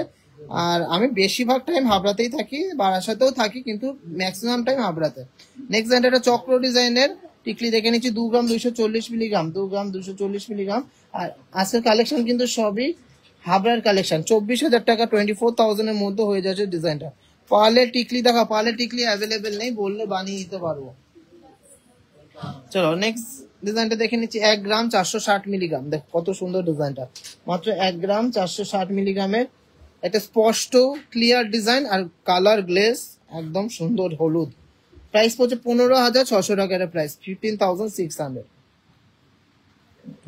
আর আমি বেশিরভাগ টাইম হাবড়াতেই থাকি, বারাসাতেও থাকি, কিন্তু ম্যাক্সিমাম টাইম হাবড়াতে। নেক্সট ডিজাইন একটা চক্র ডিজাইনের টিকলি দেখে নিচ্ছি, 2 গ্রাম 240 মিলিগ্রাম। 2 গ্রাম 240 মিলিগ্রাম। আর আজকের কালেকশন কিন্তু সবই হাবড়ার কালেকশন। 24,000 টাকা, 24,000 এর মধ্যে হয়ে যাচ্ছে ডিজাইনটা। পার্লের টিকলি দেখা, পার্লের টিকলি অ্যাভেলেবেল নেই, বললে বানিয়ে দিতে পারবো। চলো নেক্সট ডিজাইনটা দেখে নিচ্ছি, 1 গ্রাম 460 মিলিগ্রাম। দেখ কত সুন্দর ডিজাইনটা, মাত্র 1 গ্রাম 460 মিলিগ্রামের। একটা স্পষ্ট ক্লিয়ার ডিজাইন আর কালার গ্লেস একদম সুন্দর হলুদ। প্রাইস পড়ছে 15,600 টাকার প্রাইস, 15,600।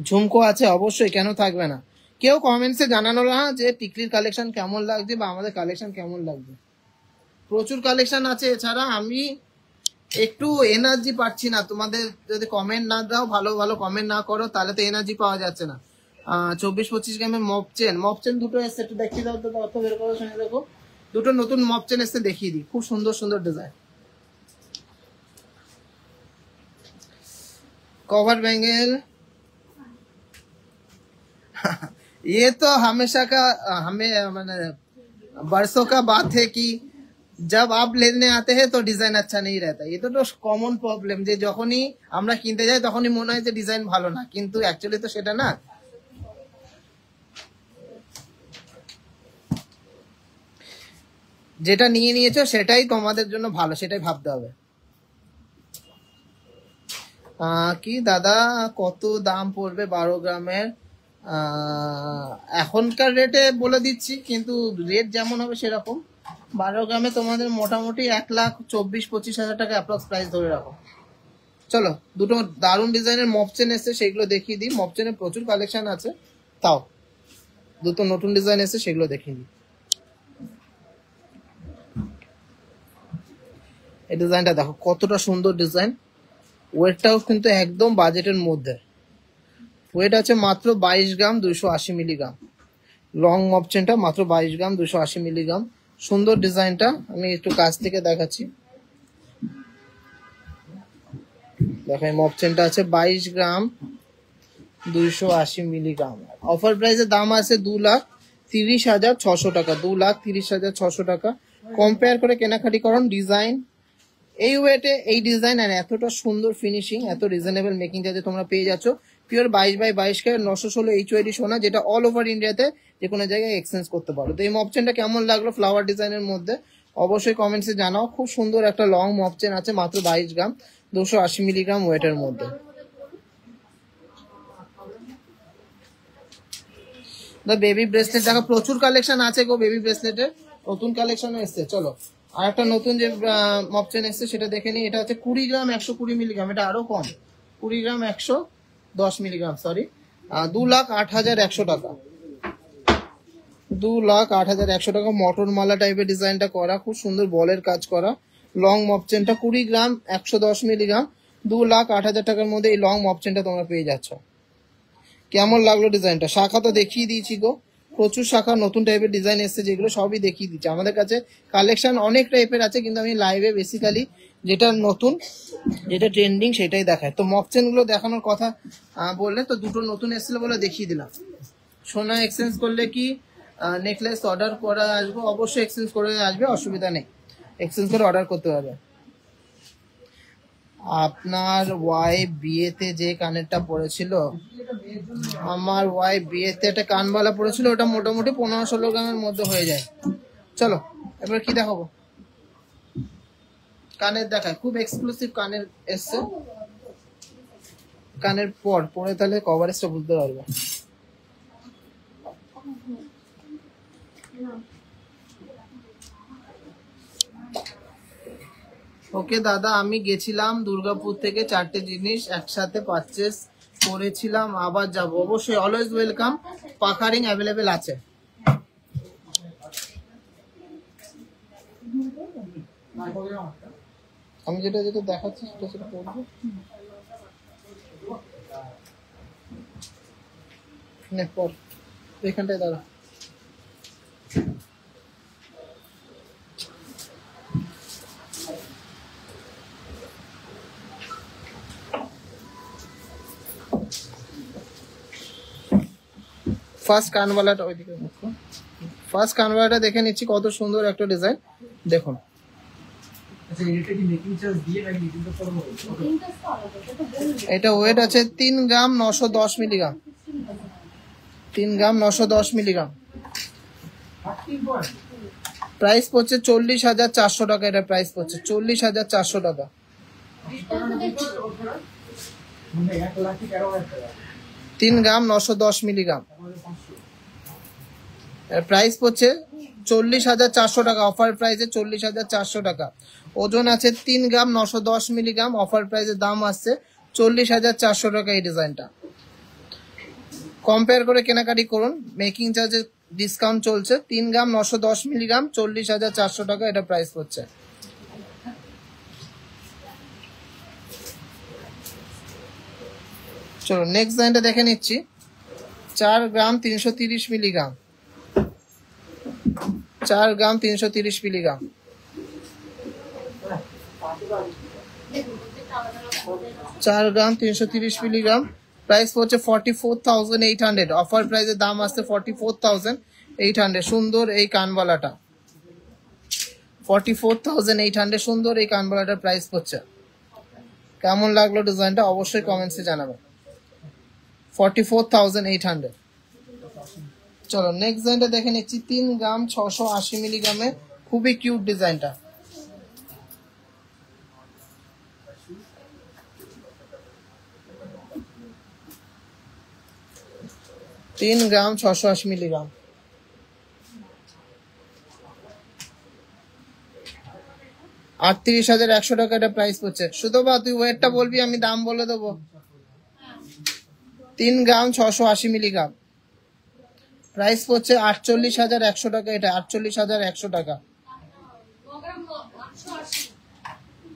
ঝুমকো আছে অবশ্যই, কেন থাকবে না। কেউ কমেন্টসে জানানো না যে টিকলির কালেকশন কেমন লাগছে বা আমাদের কালেকশন কেমন লাগছে। প্রচুর কালেকশন আছে, এছাড়া আমি একটু এনার্জি পাচ্ছি না। তোমাদের যদি কমেন্ট না দাও, ভালো ভালো কমেন্ট না করো, তাহলে তো এনার্জি পাওয়া যাচ্ছে না। 24-25 গ্রামের মপ চেন দুটো এসছে, একটু দেখিয়ে দাও তো, অত বের করো, শুনে দেখো। দুটো নতুন মপ চেন এসছে, দেখিয়ে দিই। খুব সুন্দর সুন্দর ডিজাইন। कवर बैंगल ये तो हमेशा का हमें मैंने बरसों का बात है कि जब आप लेने आते हैं तो डिजाइन अच्छा नहीं रहता। ये तो कॉमन प्रॉब्लम যে যখনই আমরা কিনতে যাই তখনই মনে হয় যে ডিজাইন ভালো না, কিন্তু অ্যাকচুয়ালি তো সেটা না। যেটা নিয়ে নিয়েছো সেটাই তোমাদের জন্য ভালো, সেটাই ভাবতে হবে। কি দাদা কত দাম পড়বে 12 গ্রামের? এখনকার রেটে বলে দিচ্ছি, কিন্তু রেট যেমন হবে সেরকম। 12 গ্রামে তোমাদের মোটামুটি 1,24,25,000 টাকা অ্যাপ্রক্স প্রাইস ধরে রাখো। চলো দুটো দারুণ ডিজাইনের মপচেন এসছে, সেগুলো দেখিয়ে দিই। মপচেনের প্রচুর কালেকশন আছে, তাও দুটো নতুন ডিজাইন এসছে, সেগুলো দেখিয়ে দিই। এই ডিজাইনটা দেখো কতটা সুন্দর ডিজাইন। ওয়েটটাও কিন্তু একদম বাজেটের মধ্যে। ওয়েট আছে মাত্র 22 গ্রাম 280 মিলিগ্রাম। লং মপচেনটা মাত্র 22 গ্রাম 280 মিলিগ্রাম। সুন্দর ডিজাইনটা, আমি একটু কাছ থেকে দেখাচ্ছি। দেখো এই মপচেনটা আছে 22 গ্রাম 280 মিলিগ্রাম। অফার প্রাইসের দাম আছে 2,30,600 টাকা। 2,30,600 টাকা। কম্পেয়ার করে কেনাকাটি করুন। ডিজাইন এই ওয়েটে, এই ডিজাইন আর এতটা সুন্দর ফিনিশিং, এত রিজনেবল মেকিং চার্জে তোমরা পেয়ে যাচ্ছ পিওর 22x22 কে 916 HYD সোনা, যেটা অল ওভার ইন্ডিয়াতে যে কোনো জায়গায় এক্সচেঞ্জ করতে পারো। তো এই মপচেনটা কেমন লাগলো ফ্লাওয়ার ডিজাইনের মধ্যে অবশ্যই কমেন্টসে জানাও। খুব সুন্দর একটা লং মপচেন আছে, মাত্র 22 গ্রাম 280 মিলিগ্রাম ওয়েটের মধ্যে। বেবি ব্রেসলেট দেখো, প্রচুর কালেকশন আছে গো বেবি ব্রেসলেটের, নতুন কালেকশনও এসছে। চলো আর একটা নতুন যে মপচেন এসছে সেটা দেখে নিই। এটা হচ্ছে 20 গ্রাম 120 মিলিগ্রাম, এটা আরো কম, 20 গ্রাম 110 মিলিগ্রাম, সরি। 2,08,100 টাকা। 2,08,100 টাকা। মটর মালা টাইপের ডিজাইনটা করা, খুব সুন্দর বলের কাজ করা লং মপচেনটা 20 গ্রাম 110 মিলিগ্রাম। 2,08,000 টাকার মধ্যে এই লং মপচেনটা তোমরা পেয়ে যাচ্ছ। কেমন লাগলো ডিজাইনটা? শাখা তো দেখিয়ে দিয়েছি গো, প্রচুর শাখা নতুন টাইপের ডিজাইন এসছে, যেগুলো সবই দেখিয়ে দিচ্ছি। আমাদের কাছে কালেকশন অনেক টাইপের আছে, কিন্তু আমি লাইভে বেসিক্যালি যেটা নতুন, যেটা ট্রেন্ডিং সেটাই দেখায়। তো মক চেন গুলো দেখানোর কথা বললে, তো দুটো নতুন এসেছিল বলে দেখিয়ে দিলাম। সোনা এক্সচেঞ্জ করলে কি নেকলেস অর্ডার করা আসবে? অবশ্যই এক্সচেঞ্জ করে আসবে, অসুবিধা নেই, এক্সচেঞ্জ করে অর্ডার করতে পারবে। আপনার ওয়াইফ বিয়েতে যে কানেরটা পড়েছিল, আমার ওয়াইফ বিয়েতে একটা কানবালা পড়েছিল, ওটা মোটামুটি 15-16 গ্রামের মধ্যে হয়ে যায়। চলো এবার কি দেখাবো, কানের দেখায়, খুব এক্সক্লুসিভ কানের এসছে। কানের পর পরে তাহলে কভারেজটা বুঝতে পারবে। ওকে দাদা, আমি গেছিলাম দুর্গাপুর থেকে 4টে জিনিস একসাথে পারচেস করেছিলাম, আবার যাব। অবশ্যই, অলওয়েজ ওয়েলকাম, পাখারিং অ্যাভেলেবেল আছে। আমি যেটা যেটা দেখাচ্ছি সেটা সেটা করবো। পর এখানটায় দাঁড়া। ফার্স্ট কানওয়ালাটা ওইদিকে দেখো, ফার্স্ট কানওয়ালাটা দেখে নিচ্ছি, কত সুন্দর একটা ডিজাইন দেখুন। এটা ওয়েট আছে 3 গ্রাম 910 মিলিগ্রাম, 3 গ্রাম 910 মিলিগ্রাম। প্রাইস পড়ছে 40,400 টাকা। এটা প্রাইস পড়ছে 40,400 টাকা। 3 গ্রাম 910 মিলিগ্রাম, প্রাইস পড়ছে 40,400 টাকা। অফার প্রাইসে 40,400 টাকা। ওজন আছে 3 গ্রাম 910 মিলিগ্রাম। অফার প্রাইসের দাম আসছে 40,400 টাকা। এই ডিজাইনটা কম্পেয়ার করে কেনাকাটি করুন, মেকিং চার্জে ডিসকাউন্ট চলছে। 3 গ্রাম 910 মিলিগ্রাম, 40,400 টাকা এটা প্রাইস পড়ছে। চলো নেক্সট ডিজাইনটা দেখে নিচ্ছি। 4 গ্রাম 330 মিলিগ্রাম, 4 গ্রাম 330 মিলিগ্রাম। 4 গ্রাম 330 মিলিগ্রাম, প্রাইস পড়ছে 44,800। অফার প্রাইসের দাম আসছে 44,800। সুন্দর এই কানবালাটা 44,800, সুন্দর এই কানবালাটার প্রাইস পড়ছে। কেমন লাগলো ডিজাইনটা অবশ্যই কমেন্টসে জানাবেন। 44,800। চলো নেক্সট ডিজাইনটা দেখে নিচ্ছি। 3 গ্রাম 680 মিলিগ্রামে, খুবই কিউট ডিজাইনটা। তিন গ্রাম 680 মিলিগ্রাম, 38,100 টাকা এটা প্রাইস পড়ছে। শুধু বা তুই ওয়েটটা বলবি, আমি দাম বলে দেবো। 3 গ্রাম 680 মিলিগ্রাম, প্রাইস পড়ছে 48,100 টাকা। এটা 48,100 টাকা।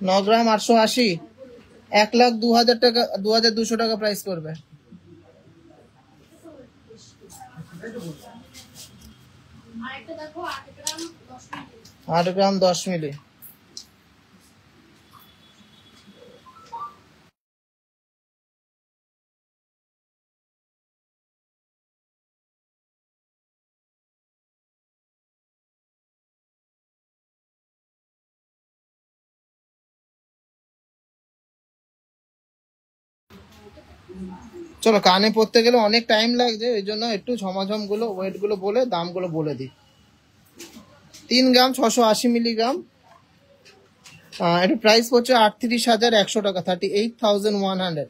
9 গ্রাম 880, 1,02,000 টাকা, 2,200 টাকা প্রাইস করবে। 8 গ্রাম 10 মিলি। চলো কানে পড়তে গেলে অনেক টাইম লাগছে, এই জন্য একটু ঝমাঝম গুলো ওয়েট গুলো বলে দামগুলো বলে দিই। 3 গ্রাম 680 মিলিগ্রাম, এটা প্রাইস পড়ছে 38,100 টাকা, 38,100।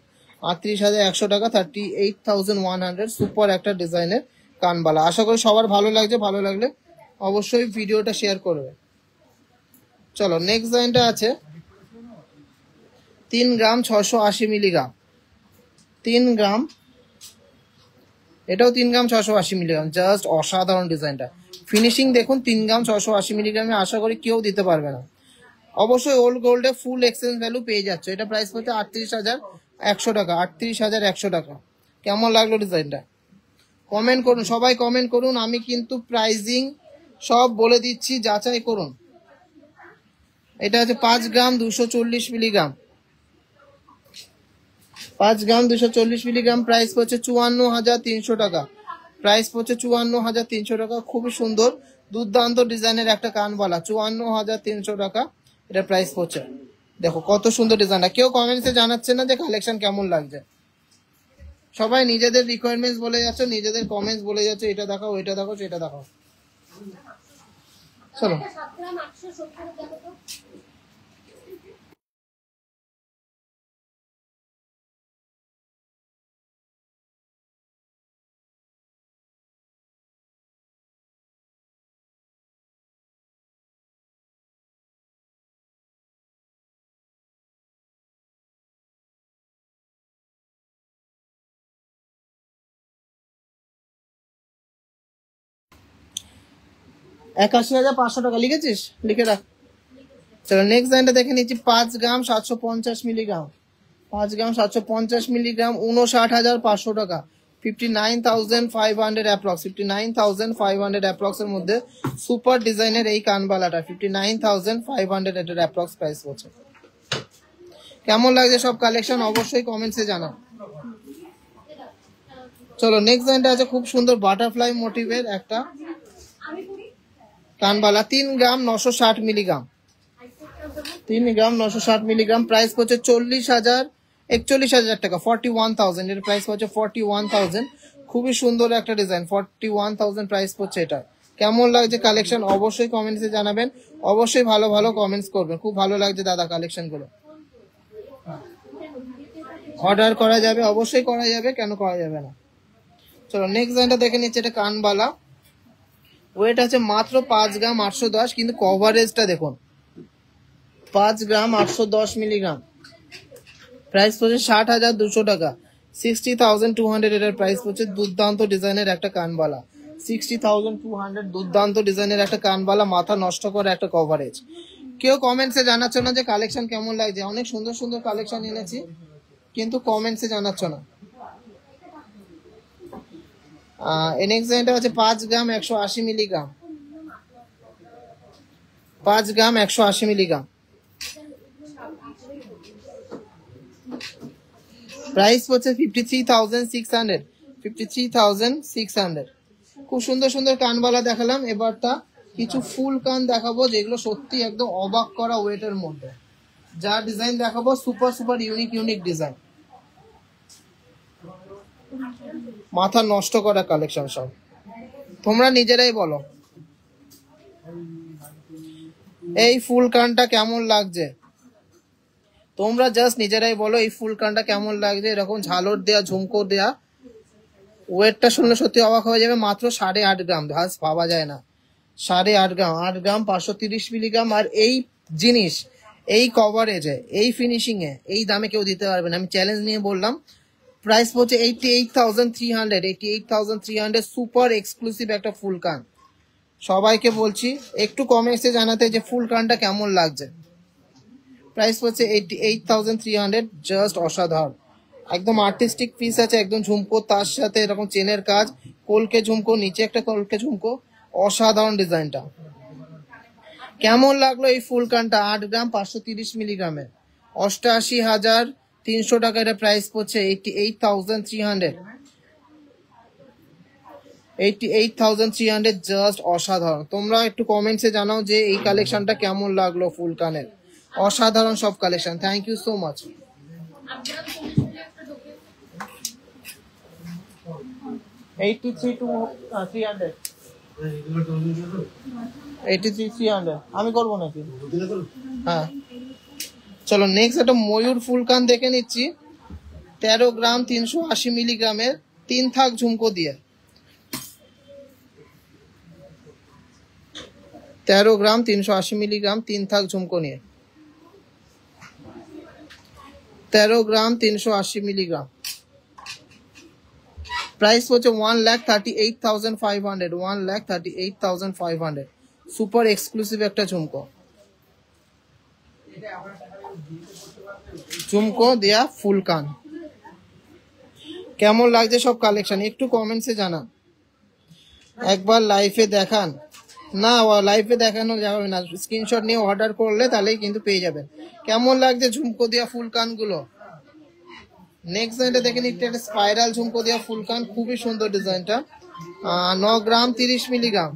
38,100 টাকা, 38,100। সুপার একটা ডিজাইনের কানবালা। আশা করি সবার ভালো লাগছে, ভালো লাগলে অবশ্যই ভিডিওটা শেয়ার করবে। চলো নেক্সট ডিজাইনটা আছে 3 গ্রাম 680 মিলিগ্রাম, 3 গ্রাম, এটাও 3 গ্রাম 680 মিলিগ্রাম। জাস্ট অসাধারণ ডিজাইনটা, ফিনিশিং দেখুন। 3 গ্রাম 680 মিলিগ্রামে আশা করি কেউ দিতে পারবে না। অবশ্যই ওল্ড গোল্ডে ফুল এক্সচেঞ্জ ভ্যালু পেয়ে যাচ্ছে। এটা প্রাইস পড়ছে 38,100 টাকা, 38,100 টাকা। কেমন লাগলো ডিজাইনটা কমেন্ট করুন, সবাই কমেন্ট করুন। আমি কিন্তু প্রাইজিং সব বলে দিচ্ছি, যাচাই করুন। এটা হচ্ছে 5 গ্রাম 240 মিলিগ্রাম, 5 গ্রাম 240 মিলিগ্রাম, প্রাইস পড়ছে 54,300 টাকা, প্রাইস পড়ছে 54,300 টাকা। খুবই সুন্দর দুর্দান্ত ডিজাইনের একটা কানবালা, 54,300 টাকা এটা প্রাইস পড়ছে। দেখো কত সুন্দর ডিজাইনটা। কেউ কমেন্টসে জানাচ্ছে না যে কালেকশন কেমন লাগছে, সবাই নিজেদের রিকোয়ারমেন্টস বলে যাচ্ছে, নিজেদের কমেন্টস বলে যাচ্ছে, এটা দেখাও, এটা দেখাও, সেটা দেখাও। চলো ৳81,500 লিখেছিস, লিখে রাখ। চলো নেক্সট লাইনটা দেখে নিচ্ছি। 5 গ্রাম 750 মিলিগ্রাম, 5 গ্রাম 750 মিলিগ্রাম, 59,500 টাকা, 59,500 অ্যাপ্রক্স, 59,500 অ্যাপ্রক্স এর মধ্যে সুপার ডিজাইনের এই কানবালাটা 59,500 এটার অ্যাপ্রক্স প্রাইস পড়ছে। কেমন লাগছে সব কালেকশন অবশ্যই কমেন্টসে জানাও। চলো নেক্সট লাইনটা আছে খুব সুন্দর বাটারফ্লাই মোটিভের একটা কানবালা, 3 গ্রাম 960 মিলিগ্রাম, 3 গ্রাম 960 মিলিগ্রাম, প্রাইস পড়ছে 41,000 টাকা, 41,000 এর প্রাইস পড়ছে 41,000। খুবই সুন্দর একটা ডিজাইন, 41,000 প্রাইস পড়ছে এটা। কেমন লাগছে কালেকশন অবশ্যই কমেন্টসে জানাবেন, অবশ্যই ভালো ভালো কমেন্টস করবেন। খুব ভালো লাগছে দাদা কালেকশন গুলো। অর্ডার করা যাবে, অবশ্যই করা যাবে, কেন করা যাবে না। চলো নেক্সট ডিজাইনটা দেখে নিচ্ছি। এটা কানবালা, ওয়েট আছে মাত্র 5 গ্রাম 810, কিন্তু কভারেজটা দেখুন 5 গ্রাম 810 মিলিগ্রাম, প্রাইস পড়ছে 60,200 টাকা, 60,200 এর প্রাইস পড়ছে। দুর্দান্ত ডিজাইনের একটা কানবালা, 60,200 দুর্দান্ত ডিজাইনের একটা কানবালা, মাথা নষ্ট করে একটা কভারেজ। কেউ কমেন্টসে জানাচ্ছ না যে কালেকশন কেমন লাগছে, অনেক সুন্দর সুন্দর কালেকশন এনেছি কিন্তু কমেন্টসে জানাচ্ছ না। নেক্সট ডিজাইনটা হচ্ছে 5 গ্রাম 180 মিলিগ্রাম, 5 গ্রাম 180 মিলিগ্রাম, প্রাইস পড়ছে 53,600, 53,600। খুব সুন্দর সুন্দর কানবালা দেখালাম, এবারটা কিছু ফুল কান দেখাবো যেগুলো সত্যি একদম অবাক করা ওয়েটের মধ্যে। যা ডিজাইন দেখাবো super super unique unique design, মাথা নষ্ট করা কালেকশন সব। তোমরা নিজেরাই বলো এই ফুল কানটা কেমন লাগছে, তোমরা জাস্ট নিজেরাই বলো এই ফুল কানটা কেমন লাগছে। এরকম ঝালর দেয়া, ঝুমকো দেয়া, ওয়েটটা শুনলে সত্যি অবাক হয়ে যাবে। মাত্র 8.5 গ্রাম, ভাস পাওয়া যায় না। 8.5 গ্রাম, 8 গ্রাম 530 মিলিগ্রাম। আর এই জিনিস এই কভারেজে, এই ফিনিশিং এ, এই দামে কেউ দিতে পারবে না, আমি চ্যালেঞ্জ নিয়ে বললাম। প্রাইস পড়ছে 88,300, 88,300, সুপার এক্সক্লুসিভ একটা ফুল কান। সবাইকে বলছি একটু কমেন্টসে জানাতে যে ফুল কানটা কেমন লাগছে। প্রাইস পড়ছে 88,300, জাস্ট অসাধারণ, একদম আর্টিস্টিক পিস আছে, একদম ঝুমকো, তার সাথে এরকম চেনের কাজ, কলকে ঝুমকো, নিচে একটা কলকে ঝুমকো, অসাধারণ ডিজাইনটা। কেমন লাগলো এই ফুল কানটা? 8 গ্রাম 530 মিলিগ্রামের, 88,300 টাকা এটা প্রাইস পড়ছে। 88,300, 88,300, জাস্ট অসাধারণ। তোমরা একটু কমেন্টসে জানাও যে এই কালেকশনটা কেমন লাগলো ফুল কানের, অসাধারণ সব collection. Thank you so much. 83,300, 83,300 আমি করবো নাকি? হ্যাঁ চলো নেক্সট একটা ময়ূর ফুল কান দেখে নিচ্ছি। 13 গ্রাম 380 মিলিগ্রামের, 3 থাক ঝুমকো দিয়ে, 13 গ্রাম 380 মিলিগ্রাম, 3 থাক ঝুমকো নিয়ে, 13 গ্রাম 380 মিলিগ্রাম, প্রাইস হচ্ছে 1,38,500, 1,38,500, সুপার এক্সক্লুসিভ একটা ঝুমকো, ঝুমকো দেয়া ফুল কান। কেমন লাগছে সব কালেকশন একটু কমেন্টসে জানান, একবার লাইভে দেখান না, লাইভে দেখানো যাবে না, স্ক্রিনশট নিয়ে অর্ডার করলে তাহলেই কিন্তু পেয়ে যাবেন। কেমন লাগছে ঝুমকো দেওয়া ফুল কান গুলো? নেক্সট ডিজাইনটা দেখে নিচ্ছি, একটা স্পাইরাল ঝুমকো দেওয়া ফুল কান, খুবই সুন্দর ডিজাইনটা। 9 গ্রাম 30 মিলিগ্রাম,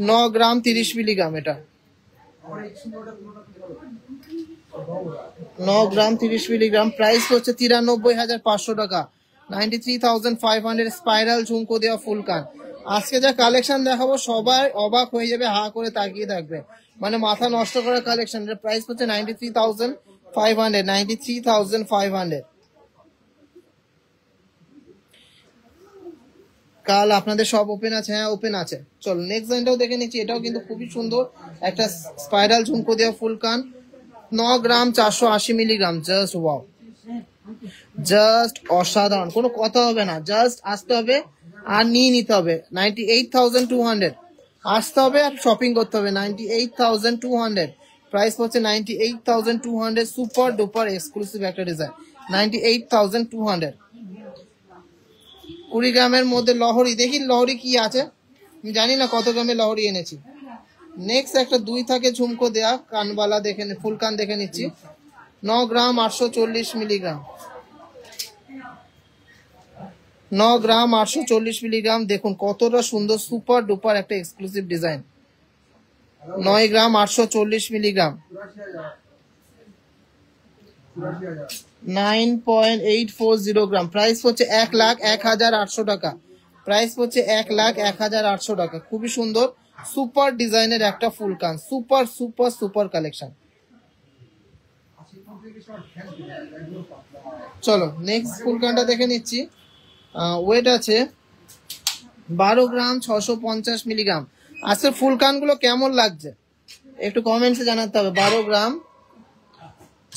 9 গ্রাম 30 মিলিগ্রাম, এটা 9 গ্রাম 30 মিলিগ্রাম। প্রাইস হচ্ছে 93,500 টাকা, 93,500। স্পাইরাল ঝুমকো দেওয়া ফুল কান। আজকে যা কালেকশন দেখাবো সবাই অবাক হয়ে যাবে, হা করে তাকিয়ে থাকবে, মানে মাথা নষ্ট করা কালেকশন। এর প্রাইস হচ্ছে 93,500, 93,500। কাল আপনাদের সব ওপেন আছে? হ্যাঁ ওপেন আছে। চলো নেক্সট ডিজাইনটাও দেখে নিচ্ছি, এটাও কিন্তু খুবই সুন্দর একটা স্পাইরাল ঝুমকো দেওয়া ফুল কান, 9 গ্রাম 480 মিলিগ্রাম। জাস্ট ওয়াও, জাস্ট অসাধারণ, কোনো কথা হবে না, জাস্ট আসতে হবে আর নিয়ে নিতে হবে। 98,200, আসতে হবে আর শপিং করতে হবে। 98,200, প্রাইস হচ্ছে 98,200। সুপার ডুপার এক্সক্লুসিভ একটা ডিজাইন, 98,200। 20 গ্রামের মধ্যে লহরি, দেখি লহরি কি আছে, আমি জানি না কত গ্রামে লহরি এনেছি। নেক্সট একটা 2 থাকে ঝুমকো দেয়া কানবালা, দেখে ফুল কান দেখে নিচ্ছি, 9 গ্রাম 840 মিলিগ্রাম, 9 গ্রাম 840 মিলিগ্রাম। দেখুন কতটা সুন্দর, সুপার ডুপার একটা এক্সক্লুসিভ ডিজাইন, 9 গ্রাম 840 মিলিগ্রাম, 9.840 গ্রাম। প্রাইস হচ্ছে 1,01,800 টাকা, প্রাইস হচ্ছে 1,01,800 টাকা। খুবই সুন্দর সুপার ডিজাইনের একটা ফুল কান, সুপার সুপার সুপার কালেকশন। চলো নেক্সট ফুল কানটা দেখে নিচ্ছি। ওয়েট আছে 12 গ্রাম 650 মিলিগ্রাম। আজকে ফুল কান গুলো কেমন লাগছে একটু কমেন্টসে জানাতে হবে। 12 গ্রাম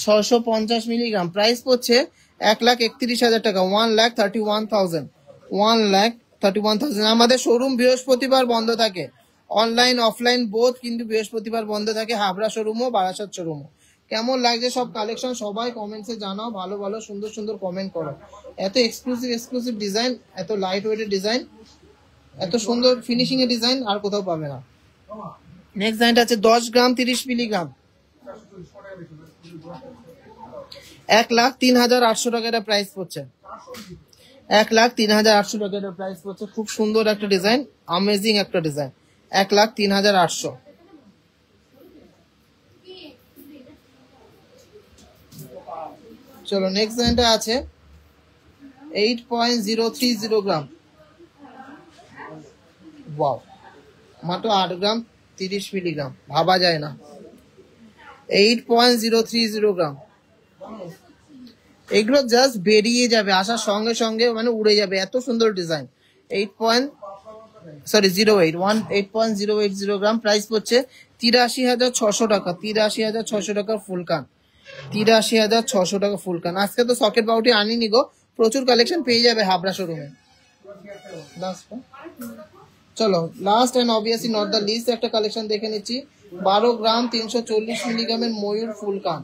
650 মিলিগ্রাম, প্রাইস পড়ছে 1,31,000 টাকা, 1,31,000, 1,31,000। আমাদের শোরুম বৃহস্পতিবার বন্ধ থাকে, অনলাইন অফলাইন বোথ, কিন্তু বৃহস্পতিবার বন্ধ থাকে, হাবড়া শোরুমও বারাসাত শোরুমও। কেমন লাগছে সব কালেকশন সবাই কমেন্টসে জানাও, ভালো ভালো সুন্দর সুন্দর কমেন্ট করো। এত এক্সক্লুসিভ এক্সক্লুসিভ ডিজাইন, এত লাইট ওয়েটের ডিজাইন, এত সুন্দর ফিনিশিং এর ডিজাইন আর কোথাও পাবে না। নেক্সট ডিজাইনটা আছে 10 গ্রাম 30 মিলিগ্রাম, 1,03,800 টাকা এটা প্রাইস পড়ছে, 1,03,800 টাকা এটা প্রাইস পড়ছে। খুব সুন্দর একটা ডিজাইন, অ্যামেজিং একটা ডিজাইন, 1,03,800। চলো নেক্সট ডিজাইনটা আছে 8.030 গ্রাম, ওয়াও, মাত্র 8 গ্রাম 30 মিলিগ্রাম, ভাবা যায় না। 8.030 গ্রাম, এগুলো জাস্ট বেরিয়ে যাবে আসার সঙ্গে সঙ্গে, মানে উড়ে যাবে, এত সুন্দর ডিজাইন। 8.08 গ্রাম, প্রাইস পড়ছে 83,600 টাকা, 83,600 টাকা ফুল কান, 83,600 টাকা ফুল কান। আজকে তো সকেট বাউটি আনিনি গো, প্রচুর কালেকশন পেয়ে যাবে হাবড়া শোরুমে। চলো last and obviously not the least একটা কালেকশন দেখে নিচ্ছি। 12 গ্রাম 340 মিলিগ্রামের ময়ূর ফুল কান,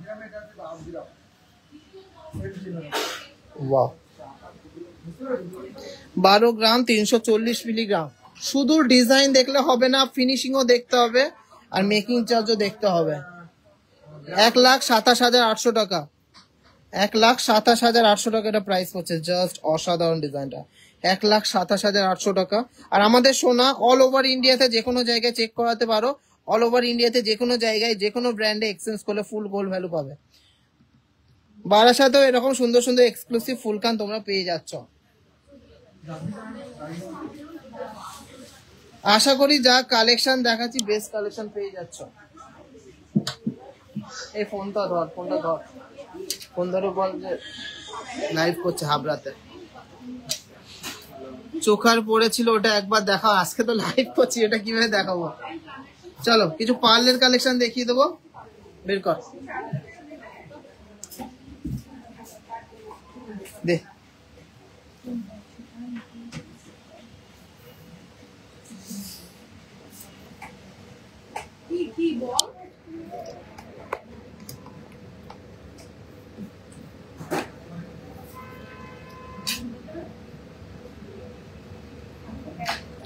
ওয়াও, 12 গ্রাম 340 মিলিগ্রাম। শুধু ডিজাইন দেখলে হবে না, ফিনিশিংও দেখতে হবে আর মেকিং চার্জও দেখতে হবে। 1,27,800 টাকা, 1,27,800 টাকা এটা প্রাইস হচ্ছে। জাস্ট অসাধারণ ডিজাইনটা, 1,27,800 টাকা। আর আমাদের সোনা অল ওভার ইন্ডিয়াতে যে কোনো জায়গায় চেক করাতে পারো, অল ওভার ইন্ডিয়াতে যে কোনো জায়গায় যে কোনো ব্র্যান্ডে এক্সচেঞ্জ করলে ফুল গোল্ড ভ্যালু পাবে। বারাসাতেও এরকম সুন্দর সুন্দর এক্সক্লুসিভ ফুল কান তোমরা পেয়ে যাচ্ছ। আশা করি যা কালেকশন দেখাচ্ছি বেস্ট কালেকশন পেয়ে যাচ্ছ। এই ফোনটা ধর, ফোনটা ধর, ফোন ধরে বল যে লাইভ করছে হাবড়াতে। চোখার পড়েছিল ওটা একবার দেখাও, আজকে তো লাইভ করছি, এটা কিভাবে দেখাবো। চলো কিছু পার্লের কালেকশন দেখিয়ে দেবো, বের কর দে।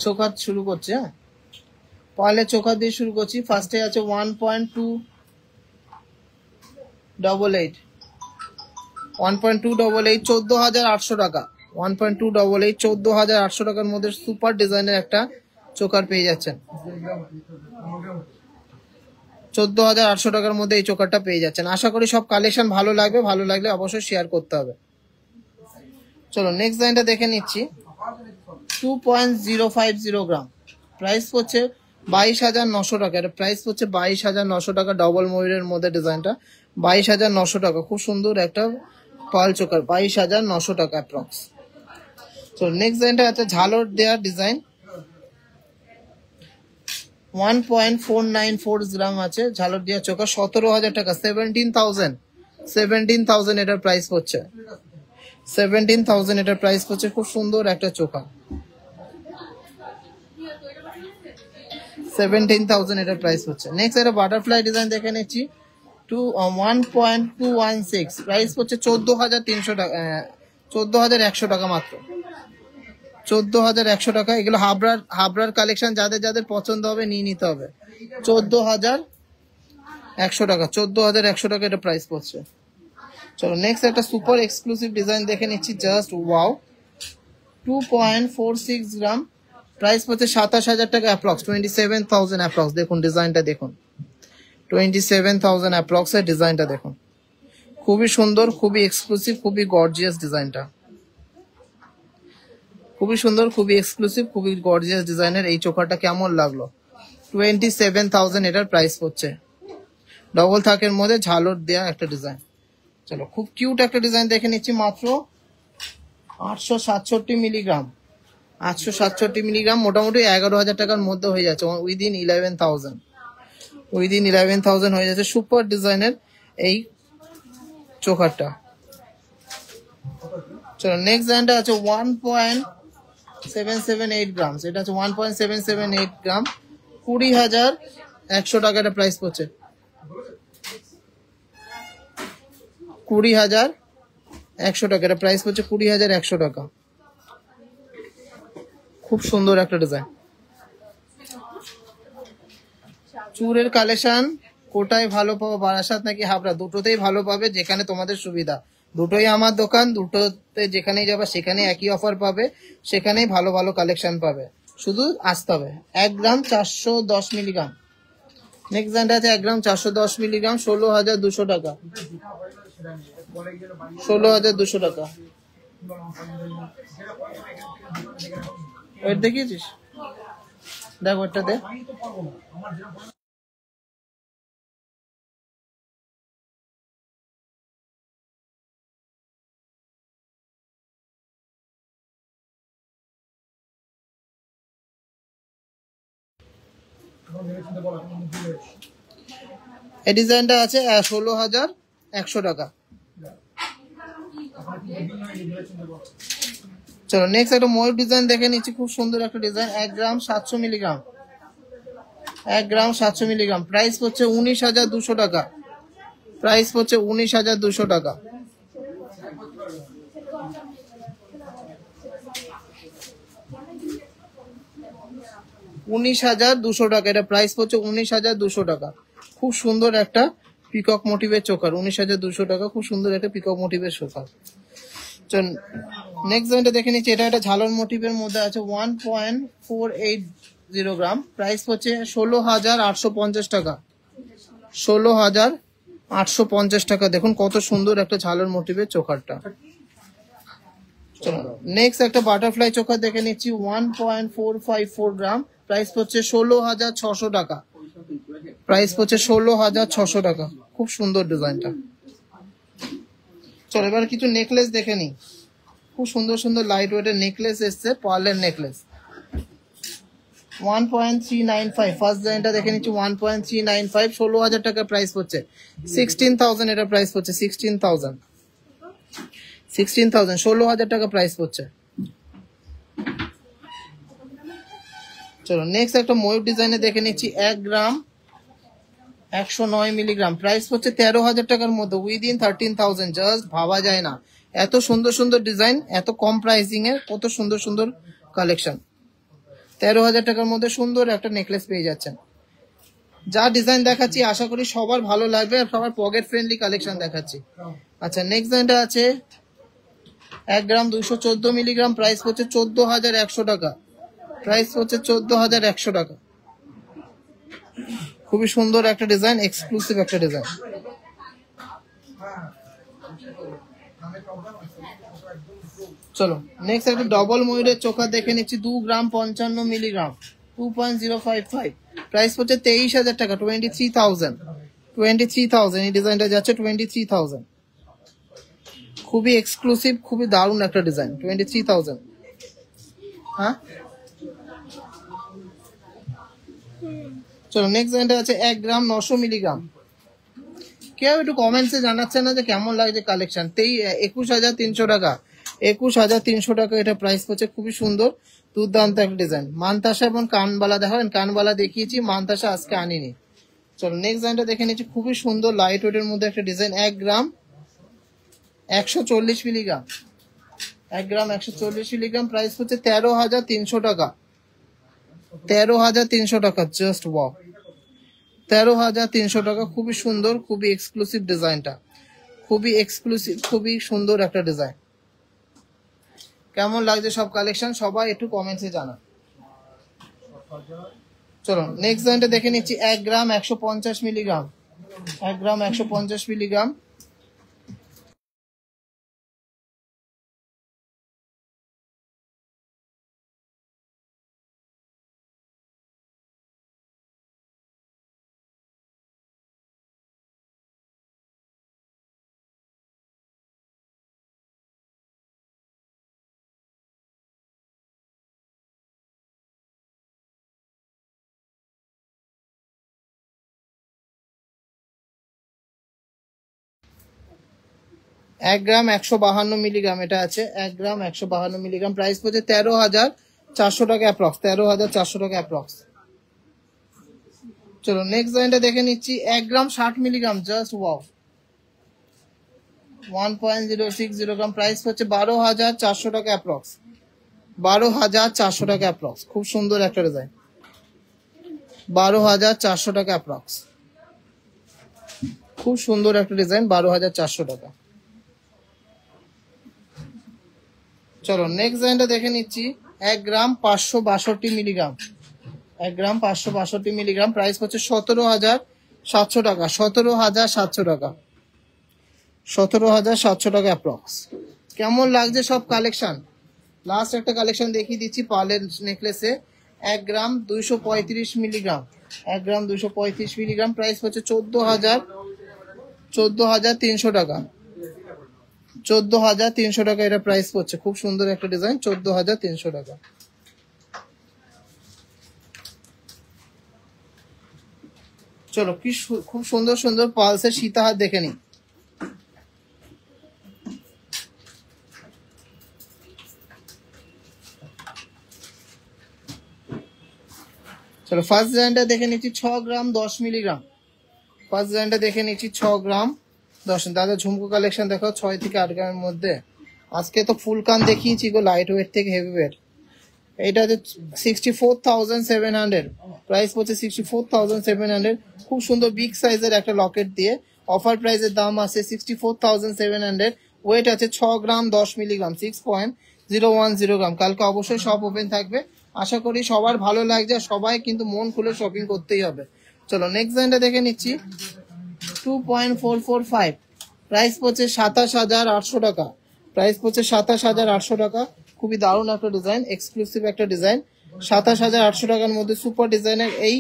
চোখাত শুরু করছে। হ্যাঁ পার্লের চোকার দিয়ে শুরু করছি। ফার্স্টে আছে 1.288 1.288 14,800 টাকা। 1.288 14,800 টাকার মধ্যে সুপার ডিজাইনের একটা চোকার পেয়ে যাচ্ছেন। 14,800 টাকার মধ্যে এই চোকারটা পেয়ে যাচ্ছেন। আশা করি সব কালেকশন ভালো লাগবে, ভালো লাগলে অবশ্যই শেয়ার করতে হবে। চলো নেক্সট ডিজাইনটা দেখে নিচ্ছি। 2.050 গ্রাম, প্রাইস হচ্ছে 22,900 টাকা। এটা প্রাইস হচ্ছে 22,900 টাকা। ডবল ময়ূরের মধ্যে ডিজাইনটা 22,900 টাকা। খুব সুন্দর একটা পার্ল চোকার, 22,900 টাকা অ্যাপ্রক্স। তো নেক্সট ডিজাইনটা আছে ঝালর দেওয়ার ডিজাইন। 1.494 গ্রাম আছে ঝালর দেওয়া চোকার, 17,000 টাকা। 17,000 এটার প্রাইস হচ্ছে। 17,000 এটার প্রাইস হচ্ছে। খুব সুন্দর একটা চোকার, 17,000 এটার প্রাইস হচ্ছে। নেক্সট একটা বাটারফ্লাই ডিজাইন দেখে নিচ্ছি। 1.216 প্রাইস হচ্ছে 14,300 টাকা, 14,100 টাকা মাত্র। 14,100 টাকা। এগুলো হাবড়ার কালেকশন, যাদের যাদের পছন্দ হবে নিয়ে নিতে হবে। 14,100 টাকা, 14,100 টাকা এটা প্রাইস পড়ছে। চলো নেক্সট একটা সুপার এক্সক্লুসিভ ডিজাইন দেখে নিচ্ছি। জাস্ট ওয়াও, 2.46 গ্রাম, প্রাইস পড়ছে 27,000 টাকা অ্যাপ্রক্স, 27,000 অ্যাপ্রক্স। দেখুন ডিজাইনটা দেখুন, 27,000 অ্যাপ্রক্স এর ডিজাইনটা দেখুন। খুবই সুন্দর, খুবই এক্সক্লুসিভ, খুবই গর্জিয়াস ডিজাইনটা। খুবই সুন্দর, খুবই এক্সক্লুসিভ, খুবই গর্জিয়াস ডিজাইনের এই চোকারটা কেমন লাগলো? 27,000 এটার প্রাইস হচ্ছে। ডবল থাকের মধ্যে ঝালর দেয়া একটা ডিজাইন। চলো খুব কিউট একটা ডিজাইন দেখে নিচ্ছি। মাত্র 867 মিলিগ্রাম, 867 মিলিগ্রাম, মোটামুটি 11,000 টাকার মধ্যে হয়ে যাচ্ছে। উইদিন 11,000 হয়ে যাচ্ছে সুপার ডিজাইনের এই চোকারটা। চলো নেক্সট ডিজাইনটা আছে 1.778 গ্রাম। এটা আছে 1.778 গ্রাম, 20,100 টাকা এটা প্রাইস পড়ছে। 20,100 টাকা এটা প্রাইস পড়ছে। 20,100 টাকা। খুব সুন্দর একটা ডিজাইন। চুরের কালেকশন কোটায় ভালো পাবো, বারাসাত নাকি হাবড়া, দুটোতেই ভালো পাবে, যেখানে তোমাদের সুবিধা। দুটোই আমার দোকান, দুটোতে যেখানেই যাবে সেখানে একই অফার পাবে, সেখানেই ভালো ভালো কালেকশন পাবে, শুধু আসতে হবে। 1 গ্রাম 410 মিলিগ্রাম। নেক্সট ডিজাইনটা আছে 1 গ্রাম 410 মিলিগ্রাম, 16,200 টাকা। 16,200 টাকা। ওয়েট দেখিয়েছিস? দেখ ওয়েটটা দে। এই ডিজাইনটা আছে 16,100 টাকা। চলো নেক্সট একটা ময়ূর ডিজাইন দেখে নিচ্ছি। খুব সুন্দর একটা ডিজাইন। 1 গ্রাম 700 মিলিগ্রাম, 1 গ্রাম 700 মিলিগ্রাম, প্রাইস হচ্ছে 19,200 টাকা। প্রাইস হচ্ছে 19,200 টাকা। এটা প্রাইস হচ্ছে 19,200 টাকা। খুব সুন্দর একটা পিকক মোটিভের চোকার, 19,200 টাকা। খুব সুন্দর একটা পিকক মোটিভের চোকার। নেক্সট ডিজাইনটা দেখে নিচ্ছি। এটা একটা ঝালর মোটিভের মধ্যে আছে। 1.480 গ্রাম, প্রাইস হচ্ছে 16,850 টাকা। 16,850 টাকা। দেখুন কত সুন্দর একটা ঝালর মোটিভের চোকারটা। চলো নেক্সট একটা বাটারফ্লাই চোকার দেখে নিচ্ছি। 1.454 গ্রাম, প্রাইস হচ্ছে 16,600 টাকা। প্রাইস হচ্ছে 16,600 টাকা। খুব সুন্দর ডিজাইনটা। চলো এবার কিছু নেকলেস দেখে নি। খুব সুন্দর সুন্দর লাইট ওয়েটের নেকলেস এসছে, পার্লের নেকলেস। 1.395 ফার্স্ট ডিজাইনটা দেখে নিচ্ছি। 1.395, 16,000 টাকা প্রাইস হচ্ছে। 16,000 এটা প্রাইস হচ্ছে। 16,000, 16,000 টাকা প্রাইস হচ্ছে। চলো নেক্সট একটা ময়ূর ডিজাইনে দেখে নিচ্ছি। 1 গ্রাম 109 মিলিগ্রাম, প্রাইস হচ্ছে 13,000 টাকার মধ্যে, উইদিন 13,000। জাস্ট ভাবা যায় না, এত সুন্দর সুন্দর ডিজাইন, এত কম প্রাইসিং এর কত সুন্দর সুন্দর কালেকশন। 13,000 টাকার মধ্যে সুন্দর একটা নেকলেস পেয়ে যাচ্ছেন। যা ডিজাইন দেখাচ্ছি আশা করি সবার ভালো লাগবে আর সবার পকেট ফ্রেন্ডলি কালেকশন দেখাচ্ছি। আচ্ছা নেক্সট ডিজাইনটা আছে 1 গ্রাম 214 মিলিগ্রাম, প্রাইস হচ্ছে 14,100 টাকা। প্রাইস হচ্ছে 14,100 টাকা। খুবই সুন্দর একটা ডিজাইন, এক্সক্লুসিভ একটা ডিজাইন। চলো নেক্সট একটা ডবল ময়ূরের চোখা দেখে নিচ্ছি 2 গ্রাম 55 মিলিগ্রাম, 2.055, প্রাইস হচ্ছে 23,000 টাকা। 23,000 এই ডিজাইনটা যাচ্ছে 23,000। খুবই এক্সক্লুসিভ, খুবই দারুণ একটা ডিজাইন। 23,000। হ্যাঁ চলো নেক্সট ডিজাইনটা আছে 1 গ্রাম 900 মিলিগ্রাম। কেউ একটু কমেন্টসে জানাচ্ছে না যে কেমন লাগছে কালেকশন। 21,300 টাকা। 21,300 টাকা এটা প্রাইস হচ্ছে। খুবই সুন্দর দুর্দান্ত একটা ডিজাইন। মানতাসা এবং কানবালা দেখাবেন, কানবালা দেখিয়েছি, মানতাসা আজকে আনিনি। চলো নেক্সট ডিজাইনটা দেখে নিচ্ছি। খুবই সুন্দর লাইট ওয়েটের মধ্যে একটা ডিজাইন। 1 গ্রাম 140 মিলিগ্রাম। 1 গ্রাম 140 মিলিগ্রাম, প্রাইস হচ্ছে 13,300 টাকা। 13,300 টাকা। জাস্ট ওয়াও, 13,300 টাকা। খুবই সুন্দর, খুবই এক্সক্লুসিভ ডিজাইনটা। খুবই এক্সক্লুসিভ, খুবই সুন্দর একটা ডিজাইন। কেমন লাগছে সব কালেকশন সবাই একটু কমেন্টসে জানান। চলো নেক্সট ডিজাইনটা দেখে নিচ্ছি। 1 গ্রাম 150 মিলিগ্রাম। 1 গ্রাম 150 মিলিগ্রাম। এক গ্রাম 152 মিলিগ্রাম এটা আছে। 1 গ্রাম 152 মিলিগ্রাম, প্রাইস পড়ছে 13,400 টাকা অ্যাপ্রক্স। 13,400 টাকা অ্যাপ্রক্স। চলো নেক্সট ডিজাইনটা দেখে নিচ্ছি। 1 গ্রাম 60 মিলিগ্রাম। জাস্ট ওয়াও, 1.060 গ্রাম, প্রাইস হচ্ছে 12,400 টাকা অ্যাপ্রক্স। 12,400 টাকা অ্যাপ্রক্স। খুব সুন্দর একটা ডিজাইন। 12,400 টাকা অ্যাপ্রক্স। খুব সুন্দর একটা ডিজাইন। 12,400 টাকা। চলো নেক্সট ডিজাইনটা দেখে নিচ্ছি। 1 গ্রাম 562 মিলিগ্রাম। 1 গ্রাম 562 মিলিগ্রাম, প্রাইস হচ্ছে 17,700 টাকা। 17,700 টাকা। 17,700 টাকা অ্যাপ্রক্স। কেমন লাগছে সব কালেকশন? লাস্ট একটা কালেকশন দেখিয়ে দিচ্ছি পার্লের নেকলেসে। 1 গ্রাম 235 মিলিগ্রাম। 1 গ্রাম 235 মিলিগ্রাম, প্রাইস হচ্ছে 14,300 টাকা। 14,300 টাকা এটা প্রাইস পড়ছে। খুব সুন্দর একটা ডিজাইন। 14,300 টাকা। চলো কি খুব সুন্দর সুন্দর পালসের সীতাহার দেখে নি। চলো ফার্স্ট ডিজাইনটা দেখে নিচ্ছি। 6 গ্রাম 10 মিলিগ্রাম। ফার্স্ট ডিজাইনটা দেখে নিচ্ছি। 6 গ্রাম 10। দাদা ঝুমকো কালেকশন দেখো 6 থেকে 8 গ্রামের মধ্যে। আজকে তো ফুল কান দেখিয়েছি গো, লাইট ওয়েট থেকে হেভি ওয়েট। এটা হচ্ছে 64,700, প্রাইস পড়ছে 64,700। খুব সুন্দর বিগ সাইজের একটা লকেট দিয়ে অফার প্রাইসের দাম আছে 64,700। ওয়েট আছে 6 গ্রাম 10 মিলিগ্রাম, 6.010 গ্রাম। কালকে অবশ্যই শপ ওপেন থাকবে। আশা করি সবার ভালো লাগছে। সবাই কিন্তু মন খুলে শপিং করতেই হবে। চলো নেক্সট ডিজাইনটা দেখে নিচ্ছি। 2.445, প্রাইস পড়ছে 27,800 টাকা। প্রাইস পড়ছে 27,800 টাকা। খুবই দারুণ একটা ডিজাইন, এক্সক্লুসিভ একটা ডিজাইন। 27,800 টাকার মধ্যে সুপার ডিজাইনের এই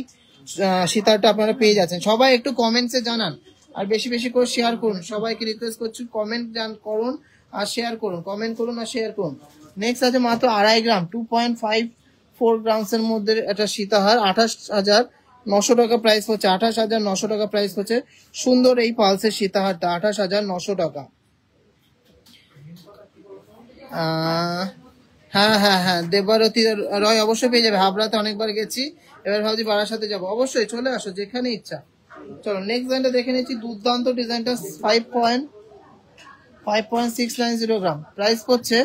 সীতারটা আপনারা পেয়ে যাচ্ছেন। সবাই একটু কমেন্টসে জানান আর বেশি বেশি করে শেয়ার করুন। সবাইকে রিকোয়েস্ট করছি কমেন্ট করুন আর শেয়ার করুন। কমেন্ট করুন আর শেয়ার করুন। নেক্সট আছে মাত্র 2.5 গ্রাম 2.54 গ্রামস এর মধ্যে একটা সীতাহার। 28,900 টাকা প্রাইস হচ্ছে। 28,900 টাকা প্রাইস হচ্ছে। সুন্দর এই পালসের সীতাহারটা 28,900 টাকা। হ্যাঁ হ্যাঁ হ্যাঁ, দেবারতী রয় অবশ্যই পেয়ে যাবে। হাবড়াতে অনেকবার গেছি, এবার ভাবছি বারাসাতে যাবো। অবশ্যই চলে আসো যেখানে ইচ্ছা। চলো নেক্সট ডিজাইনটা দেখে নিচ্ছি। দুর্দান্ত ডিজাইনটা 5.690 গ্রাম, প্রাইস পড়ছে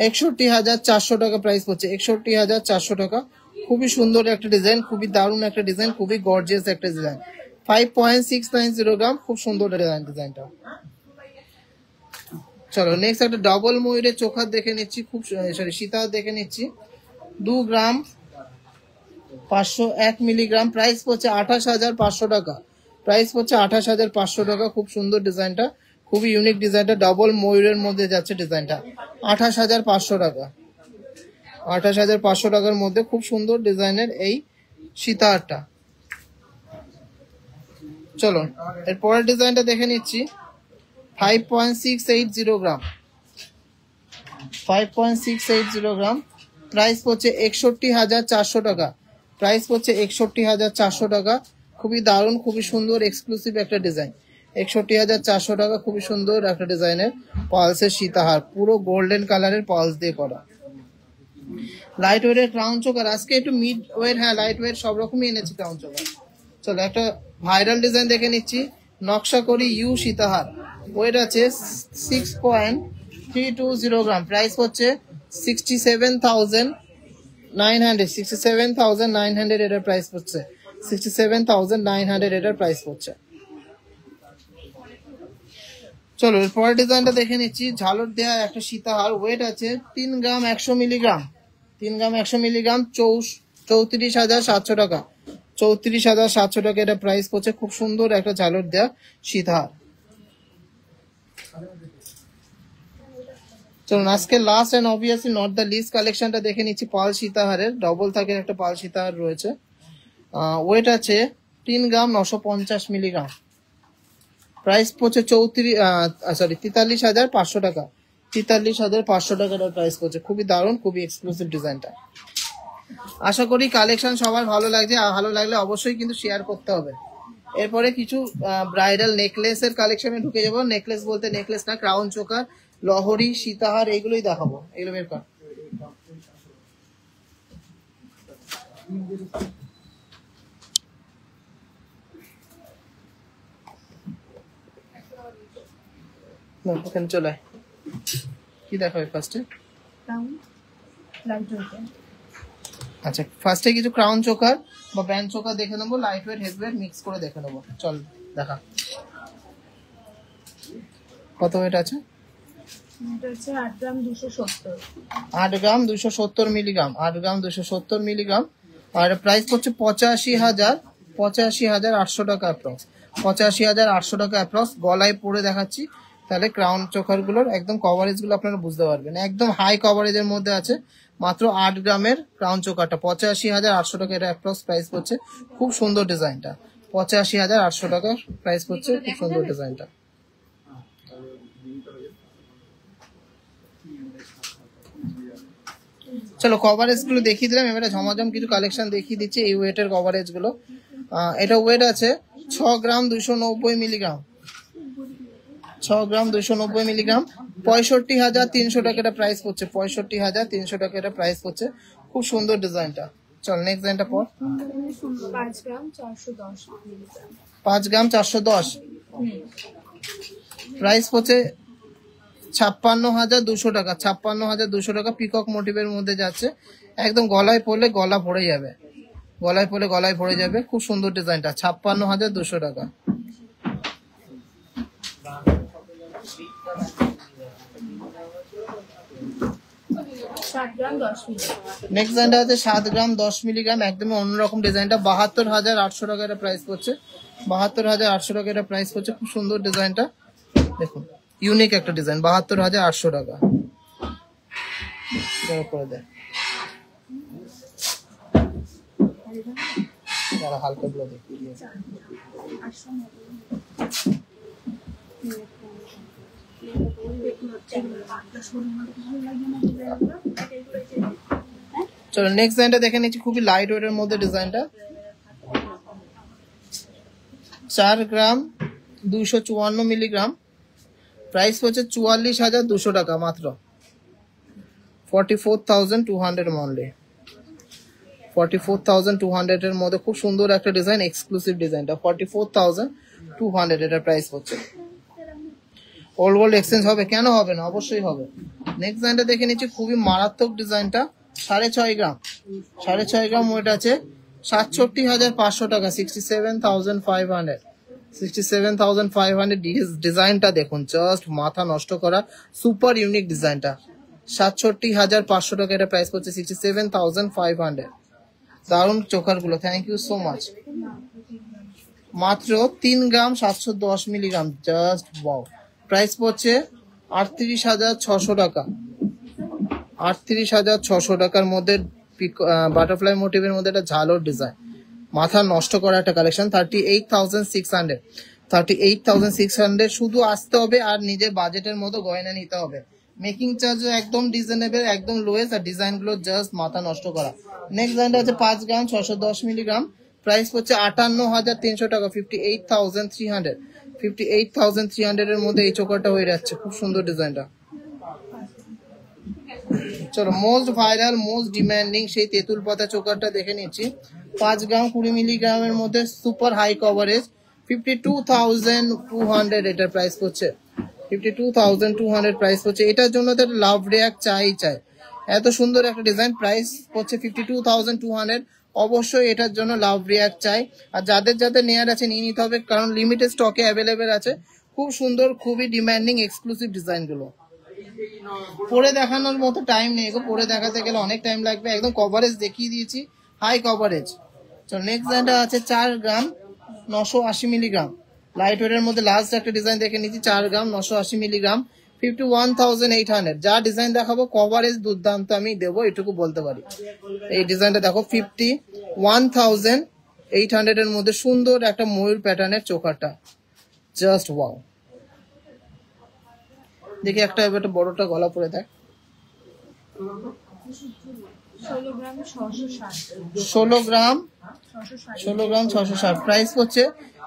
61,400 টাকা প্রাইস পড়ছে, 61,400 টাকা। খুবই সুন্দর একটা ডিজাইন, খুবই দারুণ একটা ডিজাইন, খুবই গর্জিয়াস একটা ডিজাইন। 5.690 গ্রাম, খুব সুন্দর ডিজাইনটা। চলো নেক্সট একটা ডবল ময়ূরের চোখা দেখে নিচ্ছি, খুব সরি সীতা দেখে নিচ্ছি। 2 গ্রাম 501 মিলিগ্রাম, প্রাইস পড়ছে 28,500 টাকা। প্রাইস পড়ছে 28,500 টাকা। খুব সুন্দর ডিজাইনটা, খুবই ইউনিক ডিজাইনটা, ডবল ময়ূরের মধ্যে যাচ্ছে ডিজাইনটা। 28,500 টাকা। 28,500 টাকার মধ্যে খুব সুন্দর ডিজাইনের এই সীতাহারটা। চলো এরপরের ডিজাইনটা দেখে নিচ্ছি। 5.680 গ্রাম, 5.680 গ্রাম, প্রাইস পড়ছে 61,400 টাকা। প্রাইস পড়ছে 61,400 টাকা। খুবই দারুণ, খুবই সুন্দর, এক্সক্লুসিভ একটা ডিজাইন। 61,400 টাকা, খুবই সুন্দর একটা ডিজাইনের পালসের সীতাহার, পুরো গোল্ডেন কালারের পালস দিয়ে করা। লাইট ওয়েটের ক্রাউন চোকার, আজকে একটু মিড ওয়েট, হ্যাঁ লাইট ওয়েট সব রকমই এনেছি ক্রাউন চোকার। চলো একটা ভাইরাল ডিজাইন দেখে নিচ্ছি। নকশা করি ইউ সীতাহার, ওয়েট আছে 6.320 গ্রাম, প্রাইস হচ্ছে 67,900 এটার প্রাইস পড়ছে, 67,900 এটার প্রাইস পড়ছে। চলো এরপরের ডিজাইনটা দেখে নিচ্ছি। ঝালর দেয়া একটা সীতাহার, ওয়েট আছে 3 গ্রাম 100 মিলিগ্রাম, 3 গ্রাম 100 মিলিগ্রাম, 34,700 টাকা। 34,700 টাকা এটা প্রাইস পড়ছে। খুব সুন্দর একটা ঝালর দেয়া সীতাহার। চলুন আজকে last and obviously not the least কালেকশনটা দেখে নিচ্ছি। পাল সীতাহারের ডবল থাকের একটা পাল সীতাহার রয়েছে, ওয়েট আছে 3 গ্রাম 950 মিলিগ্রাম, প্রাইস পড়ছে 43,500 টাকা। 43,500 টাকার প্রাইস পড়ছে। খুবই দারুণ, খুবই এক্সক্লুসিভ ডিজাইনটা। আশা করি কালেকশন সবার ভালো লাগছে, আর ভালো লাগলে অবশ্যই কিন্তু শেয়ার করতে হবে। এরপরে কিছু ব্রাইডাল নেকলেসের কালেকশনে ঢুকে যাবো। নেকলেস বলতে নেকলেস না, ক্রাউন চোকার, লহরি, সীতাহার, এগুলোই দেখাবো। এগুলো বের কর। ওখানে চলে কি দেখাবে ফার্স্টে? আচ্ছা ফার্স্টে কিছু ক্রাউন চোকার বা ব্যান্ড চোকার দেখে নেবো, light weight heavy weight mix করে দেখে নেবো। চল দেখা। কত ওয়েট আছে? এটা হচ্ছে 8 গ্রাম 270। 8 গ্রাম 270 মিলিগ্রাম, 8 গ্রাম 270 মিলিগ্রাম। আর প্রাইস পড়ছে 85,800 টাকা অ্যাপ্রক্স। 85,800 টাকা অ্যাপ্রক্স। গলায় পরে দেখাচ্ছি, তাহলে ক্রাউন চোকার গুলোর একদম কভারেজ গুলো আপনারা বুঝতে পারবেন। একদম হাই কভারেজের মধ্যে আছে। মাত্র 8 গ্রামের ক্রাউন চোকারটা 85,800 টাকা এটা অ্যাপ্রক্স প্রাইস পড়ছে। খুব সুন্দর ডিজাইনটা, 85,800 টাকা প্রাইস পড়ছে। খুব সুন্দর ডিজাইনটা। চলো কভারেজ গুলো দেখিয়ে দিলাম, এবারে ঝমাঝম কিছু কালেকশন দেখিয়ে দিচ্ছি এই ওয়েটের কভারেজ গুলো। এটা ওয়েট আছে 6 গ্রাম 290 মিলিগ্রাম, 6 গ্রাম 290 মিলিগ্রাম, 65,300 টাকা এটা প্রাইস পড়ছে। 65,300 টাকা এটা প্রাইস পড়ছে। খুব সুন্দর ডিজাইনটা। চল নেক্সট ডিজাইনটা পর। 5 গ্রাম 410 মিলিগ্রাম, 5 গ্রাম 410, প্রাইস পড়ছে 56,200 টাকা। 56,200 টাকা। পিকক মোটিভের মধ্যে যাচ্ছে, একদম গলায় পরলে গলা ভরে যাবে, গলায় পরলে গলায় ভরে যাবে। খুব সুন্দর ডিজাইনটা। 56,200 টাকা। নেক্সট ডিজাইনটা হচ্ছে 7 গ্রাম 10 মিলিগ্রাম, একদমই অন্যরকম ডিজাইনটা। 72,800 টাকা এটা প্রাইস পড়ছে। 72,800 টাকা এটা প্রাইস পড়ছে। খুব সুন্দর ডিজাইনটা, দেখুন ইউনিক একটা ডিজাইন। 72,800 টাকা। করে দেয় যারা হালকা গুলো দেখি। চলো নেক্সট ডিজাইনটা দেখে নিচ্ছি। খুবই লাইট ওয়েটের মধ্যে ডিজাইনটা। 4 গ্রাম 254 মিলিগ্রাম, প্রাইস হচ্ছে 44,200 টাকা মাত্র। 44,200 অনলি। 44,200 এর মধ্যে খুব সুন্দর একটা ডিজাইন, এক্সক্লুসিভ ডিজাইনটা। 44,200 এটার প্রাইস হচ্ছে। ওল্ড গোল্ড এক্সচেঞ্জ হবে? কেন হবে না, অবশ্যই হবে। নেক্সট ডিজাইনটা দেখে নিচ্ছি, খুবই মারাত্মক ডিজাইনটা, 6.5 গ্রাম, 6.5 গ্রাম ওয়েট আছে, 67,500 টাকা, 67,500, 67,500। ডিজাইনটা দেখুন, জাস্ট মাথা নষ্ট করা সুপার ইউনিক ডিজাইনটা, 67,500 টাকা এটা প্রাইস পড়ছে, 67,500। দারুণ চোকার গুলো, থ্যাংক ইউ সো মাচ। মাত্র 3 গ্রাম 710 মিলিগ্রাম, জাস্ট ওয়াও, প্রাইস পড়ছে 38,600 টাকা, 38,600 টাকার মধ্যে বাটারফ্লাই মোটিভের মধ্যে একটা ঝালোর ডিজাইন, মাথা নষ্ট করা একটা কালেকশন। 38,600, 38,600 শুধু আসতে হবে আর নিজের বাজেটের মতো গয়না নিতে হবে। মেকিং চার্জ একদম রিজনেবল, একদম লোয়েস্ট, আর ডিজাইন গুলো জাস্ট মাথা নষ্ট করা। নেক্সট ডিজাইনটা আছে 5 গ্রাম 610 মিলিগ্রাম, প্রাইস পড়ছে 58,300 টাকা, 58,300, 58,300 এর মধ্যে এই চোকারটা হয়ে যাচ্ছে, খুব সুন্দর ডিজাইনটা। চলো মোস্ট ভাইরাল মোস্ট ডিমান্ডিং সেই তেঁতুল পাতা চোকারটা দেখে নিচ্ছি, 5 গ্রাম 20 মিলিগ্রামের মধ্যে সুপার হাই কভারেজ, 52,200 এটার প্রাইস পড়ছে, 52,200 প্রাইস পড়ছে। এটার জন্য তো লাভ রেয়াক চাই, এত সুন্দর একটা ডিজাইন, প্রাইস পড়ছে 52,200। অবশ্যই এটার জন্য লাভ রিয়াক্ট চাই, আর যাদের যাদের নেয়ার আছে নিয়ে নিতে হবে, কারণ লিমিটেড স্টকে অ্যাভেলেবেল আছে। খুব সুন্দর, খুবই ডিমান্ডিং এক্সক্লুসিভ ডিজাইন গুলো। পরে দেখানোর মতো টাইম নেই গো, পরে দেখাতে গেলে অনেক টাইম লাগবে, একদম কভারেজ দেখিয়ে দিয়েছি, হাই কভারেজ। চলো নেক্সট ডিজাইনটা আছে 4 গ্রাম 980 মিলিগ্রাম, লাইট ওয়েটের মধ্যে লাস্ট একটা ডিজাইন দেখে নিচ্ছি, 4 গ্রাম 980 মিলিগ্রাম, 51,800। যা ডিজাইন দেখাবো কভারেজ দুর্দান্ত আমি দেবো, এটুকু বলতে পারি। এই ডিজাইনটা দেখো, 51,800 এর মধ্যে সুন্দর একটা ময়ূর প্যাটার্নের চোকারটা, জাস্ট ওয়াও। দেখি একটা এবার বড়টা গলা পরে দেখ, 16 গ্রাম 660, 16 গ্রাম 660, প্রাইস হচ্ছে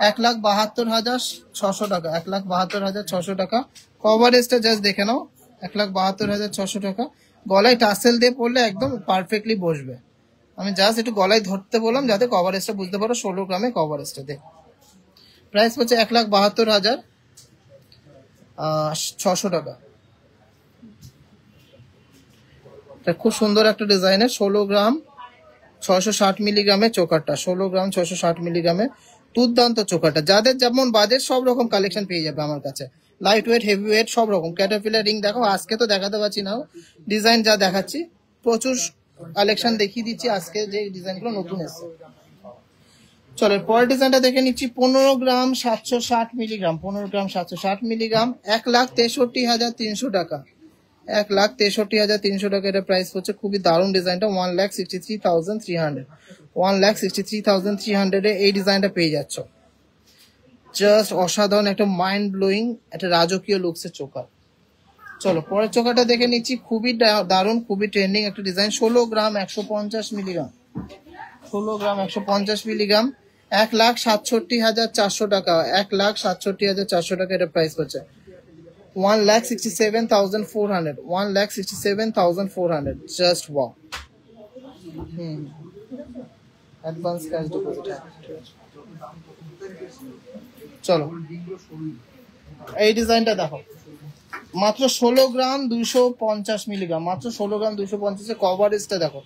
1,72,600 টাকা, 1,72,600 টাকা। কভারেজটা জাস্ট দেখে নাও, 1,72,600 টাকা। গলায় টাসেল দিয়ে পড়লে একদম পারফেক্টলি বসবে। আমি জাস্ট একটু গলায় ধরতে বললাম যাতে কভারেজটা বুঝতে পারো, 16 গ্রামে কভারেজটা দেখ। প্রাইস হচ্ছে 1,72,600 টাকা। খুব সুন্দর একটা ডিজাইনের 16 গ্রাম 660 মিলিগ্রামের চোকারটা, 16 গ্রাম 660 মিলিগ্রামের দুর্দান্ত চোকারটা। যাদের যেমন বাজেট সব রকম কালেকশন পেয়ে যাবে আমার কাছে, লাইট ওয়েট হেভি ওয়েট সব রকম। ক্যাটারপিলার রিং দেখো, আজকে তো দেখাতে পারছি না ডিজাইন, যা দেখাচ্ছি প্রচুর কালেকশন দেখিয়ে দিচ্ছি আজকে, যে ডিজাইনগুলো নতুন এসেছে। চলো পরের ডিজাইনটা দেখে নিচ্ছি, 15 গ্রাম 760 মিলিগ্রাম, 15 গ্রাম 760 মিলিগ্রাম, 1,63,300 টাকা, 1,63,300 টাকা এটা প্রাইস হচ্ছে। খুবই দারুণ ডিজাইনটা, 1,63,300, 1,63,300 এই ডিজাইনটা পেয়ে যাচ্ছ। জাস্ট অসাধারণ একটা মাইন্ড ব্লোয়িং একটা রাজকীয় লুকসের চোকার। চলো পরের চোকারটা দেখে নিচ্ছি, খুবই দারুণ, খুবই ট্রেন্ডিং একটা ডিজাইন, 16 গ্রাম 150 মিলিগ্রাম, 16 গ্রাম 150 মিলিগ্রাম, 1,67,400 টাকা, 1,67,400 টাকা এটা প্রাইস হচ্ছে। 1,67,400, 1,67,400, just wow. Advance cash deposit. চলো এই ডিজাইনটা দেখো, মাত্র 16 গ্রাম 250 মিলিগ্রাম, মাত্র 16 গ্রাম 250 কভারেজটা দেখো,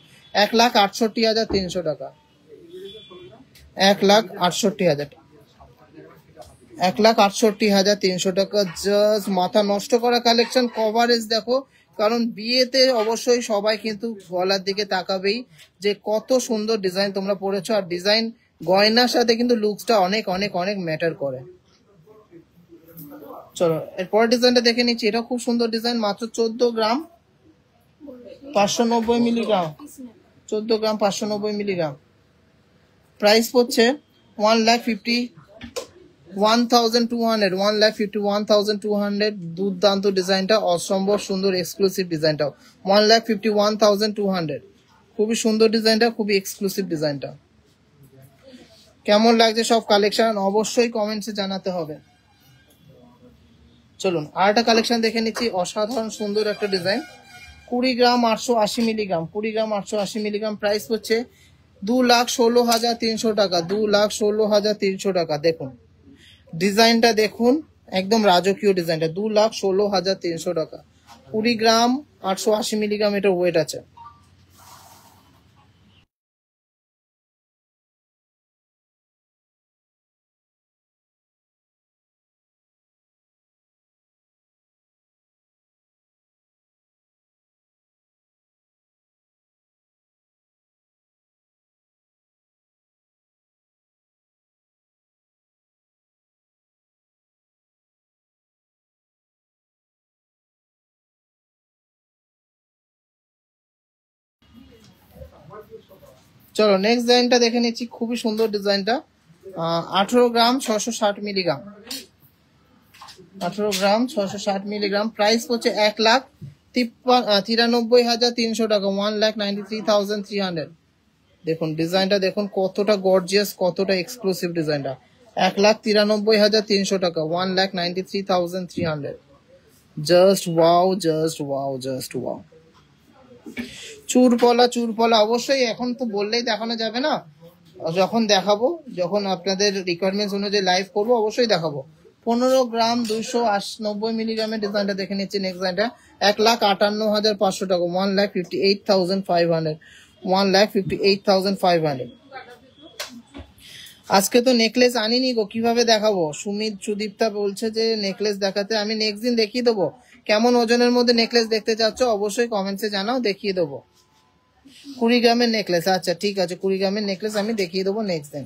1,68,300 টাকা, 1,68,000, 1,68,300 টাকা। জাস্ট মাথা নষ্ট করা কালেকশন। কভারেজ দেখো, কারণ বিয়েতে অবশ্যই সবাই কিন্তু গলার দিকে তাকাবেই যে কত সুন্দর ডিজাইন তোমরা পড়েছো, আর ডিজাইন গয়নার সাথে কিন্তু লুকসটা অনেক অনেক অনেক ম্যাটার করে। চলো এরপর ডিজাইনটা দেখে নিচ্ছি, এটা খুব সুন্দর ডিজাইন, মাত্র 14 গ্রাম 590 মিলিগ্রাম, 14 গ্রাম 590 মিলিগ্রাম, প্রাইস পড়ছে 1,51,200, 1,51,200। দুর্দান্ত ডিজাইনটা, অসম্ভব সুন্দর এক্সক্লুসিভ ডিজাইনটাও, 1,51,200। খুবই সুন্দর ডিজাইনটা, খুবই এক্সক্লুসিভ ডিজাইনটা। কেমন লাগছে সব কালেকশন অবশ্যই কমেন্টসে জানাতে হবে। চলুন আর একটা কালেকশন দেখে নিচ্ছি, অসাধারণ সুন্দর একটা ডিজাইন, 20 গ্রাম 880 মিলিগ্রাম, 20 গ্রাম 880 মিলিগ্রাম, প্রাইস হচ্ছে 2,16,300 টাকা, 2,16,300 টাকা। দেখুন ডিজাইনটা দেখুন, একদম রাজকীয় ডিজাইনটা, 2,16,300 টাকা। 20 গ্রাম 880 মিলিগ্রাম এটা ওয়েট আছে। চলো নেক্সট ডিজাইনটা দেখে নিচ্ছি, খুবই সুন্দর ডিজাইনটা। 18 গ্রাম 660 মিলিগ্রাম, 18 গ্রাম 660 মিলিগ্রাম। প্রাইস হচ্ছে 1,93,300 টাকা, 1,93,300। দেখুন ডিজাইনটা দেখুন কতটা গর্জিয়াস, কতটা এক্সক্লুসিভ ডিজাইনটা। 1,93,300 টাকা, 1,93,300। Just wow, just wow, just wow. চুরপলা অবশ্যই এখন তো বললেই দেখানো যাবে না, যখন দেখাবো, যখন আপনাদের রিকোয়ারমেন্টস অনুযায়ী লাইভ করবো অবশ্যই দেখাবো। 15 গ্রাম 290 মিলিগ্রামের ডিজাইনটা দেখে নিচ্ছি। নেক্সট ডিজাইনটা 1,58,500 টাকা, 1,58,500, 1,58,500। আজকে তো নেকলেস আনিনি গো, কিভাবে দেখাবো? সুদীপ্তা বলছে যে নেকলেস দেখাতে, আমি নেক্সট দিন দেখিয়ে দেবো। কেমন ওজনের মধ্যে নেকলেস দেখতে চাচ্ছ অবশ্যই কমেন্টসে জানাও, দেখিয়ে দেবো। 20 গ্রামের নেকলেস, আচ্ছা ঠিক আছে, 20 গ্রামের নেকলেস আমি দেখিয়ে দেবো নেক্সট দিন।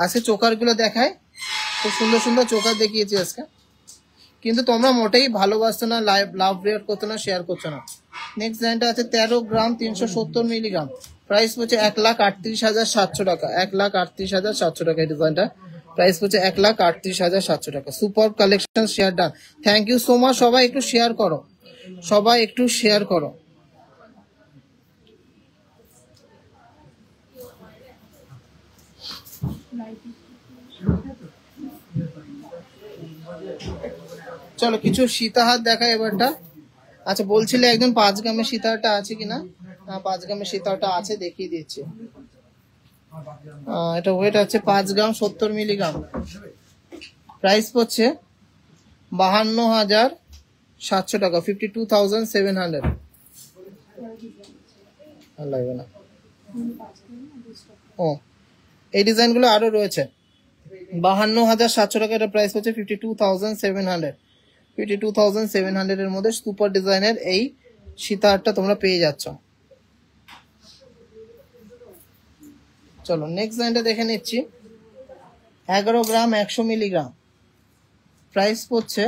আজকে চোকার গুলো দেখায়, খুব সুন্দর সুন্দর চোকার দেখিয়েছি আজকে, কিন্তু তোমরা মোটেই ভালোবাসছো না, লাভ রেয়ার করছো না, শেয়ার করছো না। নেক্সট ডিজাইনটা আছে 13 গ্রাম 370 মিলিগ্রাম। প্রাইস হচ্ছে 1,38,700 টাকা, 1,38,700 টাকা। এই ডিজাইনটা প্রাইস হচ্ছে 1,38,700 টাকা। Super collection, share done. Thank you so much. সবাই একটু শেয়ার করো, সবাই একটু শেয়ার করো। চলো কিছু সীতাহার দেখায় এবারটা। আচ্ছা বলছিলে একজন 5 গ্রামের সীতাহারটা আছে কিনা? হ্যাঁ 5 গ্রামের সীতাহারটা আছে, দেখিয়ে দিচ্ছি। এটা ওয়েট আছে 5 গ্রাম 70 মিলিগ্রাম। প্রাইস হচ্ছে 52,700 টাকা, 52,700। লাগবে না ও, এই ডিজাইন গুলো আরো রয়েছে। 52,700 টাকা, এটা প্রাইস হচ্ছে 52,700। 52,700 এর মধ্যে সুপার ডিজাইনের এই সীতাহারটা তোমরা পেয়ে যাচ্ছ। চলো নেক্সট ডিজাইনটা দেখে নিচ্ছি। 11 গ্রাম 100 মিলিগ্রাম। প্রাইস হচ্ছে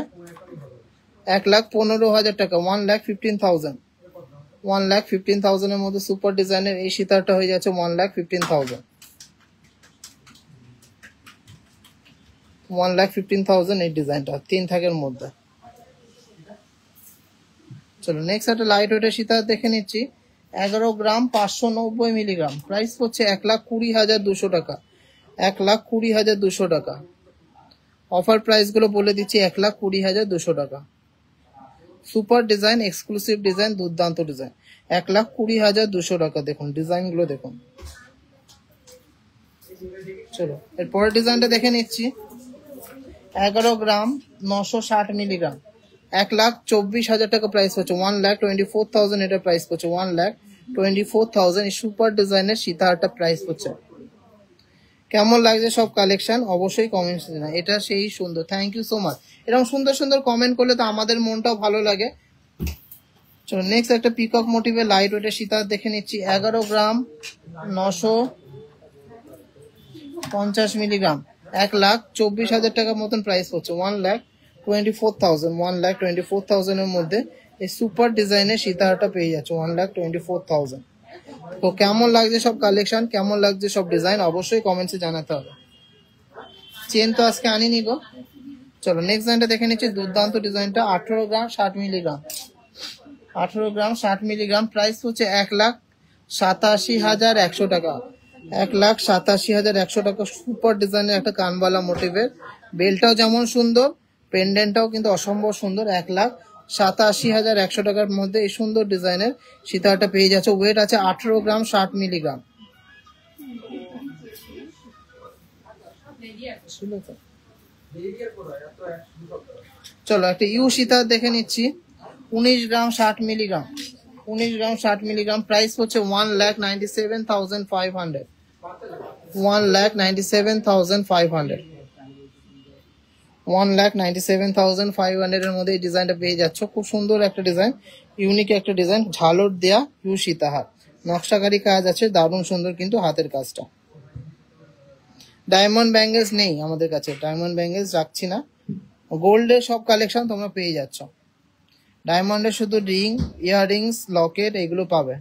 1,15,000 টাকা, 1,15,000। 1,15,000 এর মধ্যে সুপার ডিজাইনের এই সীতাহারটা হয়ে যাচ্ছে 1,15,000। 1,15,000 এই ডিজাইনটা 3 থাকের মধ্যে। চলো নেক্সট একটা লাইট ওয়েটের সীতাহার দেখে নিচ্ছি। 11 গ্রাম 590 মিলিগ্রাম। প্রাইস হচ্ছে 1,20,200 টাকা, 1,20,200 টাকা। অফার প্রাইস গুলো বলে দিচ্ছি, 1,20,200 টাকা। সুপার ডিজাইন, এক্সক্লুসিভ ডিজাইন, দুর্দান্ত ডিজাইন, 1,20,200 টাকা। দেখুন ডিজাইন গুলো দেখুন। চলো এর পরের ডিজাইনটা দেখে নিচ্ছি। 11 গ্রাম 960 মিলিগ্রাম, 1,24,000 টাকা প্রাইস হচ্ছে, 1,24,000 এটা প্রাইস হচ্ছে, 1,24,000। সুপার ডিজাইনের সীতাহারটা প্রাইস হচ্ছে। কেমন লাগছে সব কালেকশন অবশ্যই কমেন্টস জানান। এটা সেই সুন্দর, থ্যাংক ইউ সো মাচ। এরকম সুন্দর সুন্দর কমেন্ট করলে তো আমাদের মনটাও ভালো লাগে। চলো নেক্সট একটা পিকক মোটিভের লাইট ওয়েটের সীতাহার দেখে নিচ্ছি। 11 গ্রাম 950 মিলিগ্রাম, 1,24,000 টাকার মতন প্রাইস হচ্ছে, 1,24,000। 1,24,000 এর মধ্যে এই সুপার ডিজাইনের সীতাহারটা পেয়ে যাচ্ছে, 1,24,000। তো কেমন লাগছে সব কালেকশন, কেমন লাগছে সব ডিজাইন অবশ্যই কমেন্টসে জানাতে হবে। চেন তো আজকে আনিনি গো। চলো নেক্সট ডিজাইনটা দেখে নিচ্ছি, দুর্দান্ত ডিজাইনটা। 18 গ্রাম 60 মিলিগ্রাম, 18 গ্রাম 60 মিলিগ্রাম। প্রাইস হচ্ছে 1,87,100 টাকা, 1,87,100 টাকা। সুপার ডিজাইনের একটা কানবালা মোটিভের, বেলটাও যেমন সুন্দর, পেন্ডেন্টটাও কিন্তু অসম্ভব সুন্দর। 1,87,100 টাকার মধ্যে এই সুন্দর ডিজাইনের সীতাহারটা পেয়ে যাচ্ছে। ওয়েট আছে 18 গ্রাম 60 মিলিগ্রাম। চলো একটা ইউ সীতাহার দেখে নিচ্ছি। 19 গ্রাম 60 মিলিগ্রাম, 19 গ্রাম 60 মিলিগ্রাম, প্রাইস হচ্ছে 1,97,500, 1,97,500, 1,97,500 এর মধ্যে এই ডিজাইনটা পেয়ে যাচ্ছ। খুব সুন্দর একটা ডিজাইন, ইউনিক একটা ডিজাইন, ঝালর দেয়া ইউ সীতাহার, নকশাকারী কাজ আছে, দারুণ সুন্দর কিন্তু হাতের কাজটা। ডায়মন্ড ব্যাঙ্গেলস নেই আমাদের কাছে, ডায়মন্ড ব্যাঙ্গেলস রাখছি না, গোল্ডের সব কালেকশন তোমরা পেয়ে যাচ্ছ। ডায়মন্ডের শুধু রিং, ইয়াররিংস, লকেট এগুলো পাবে।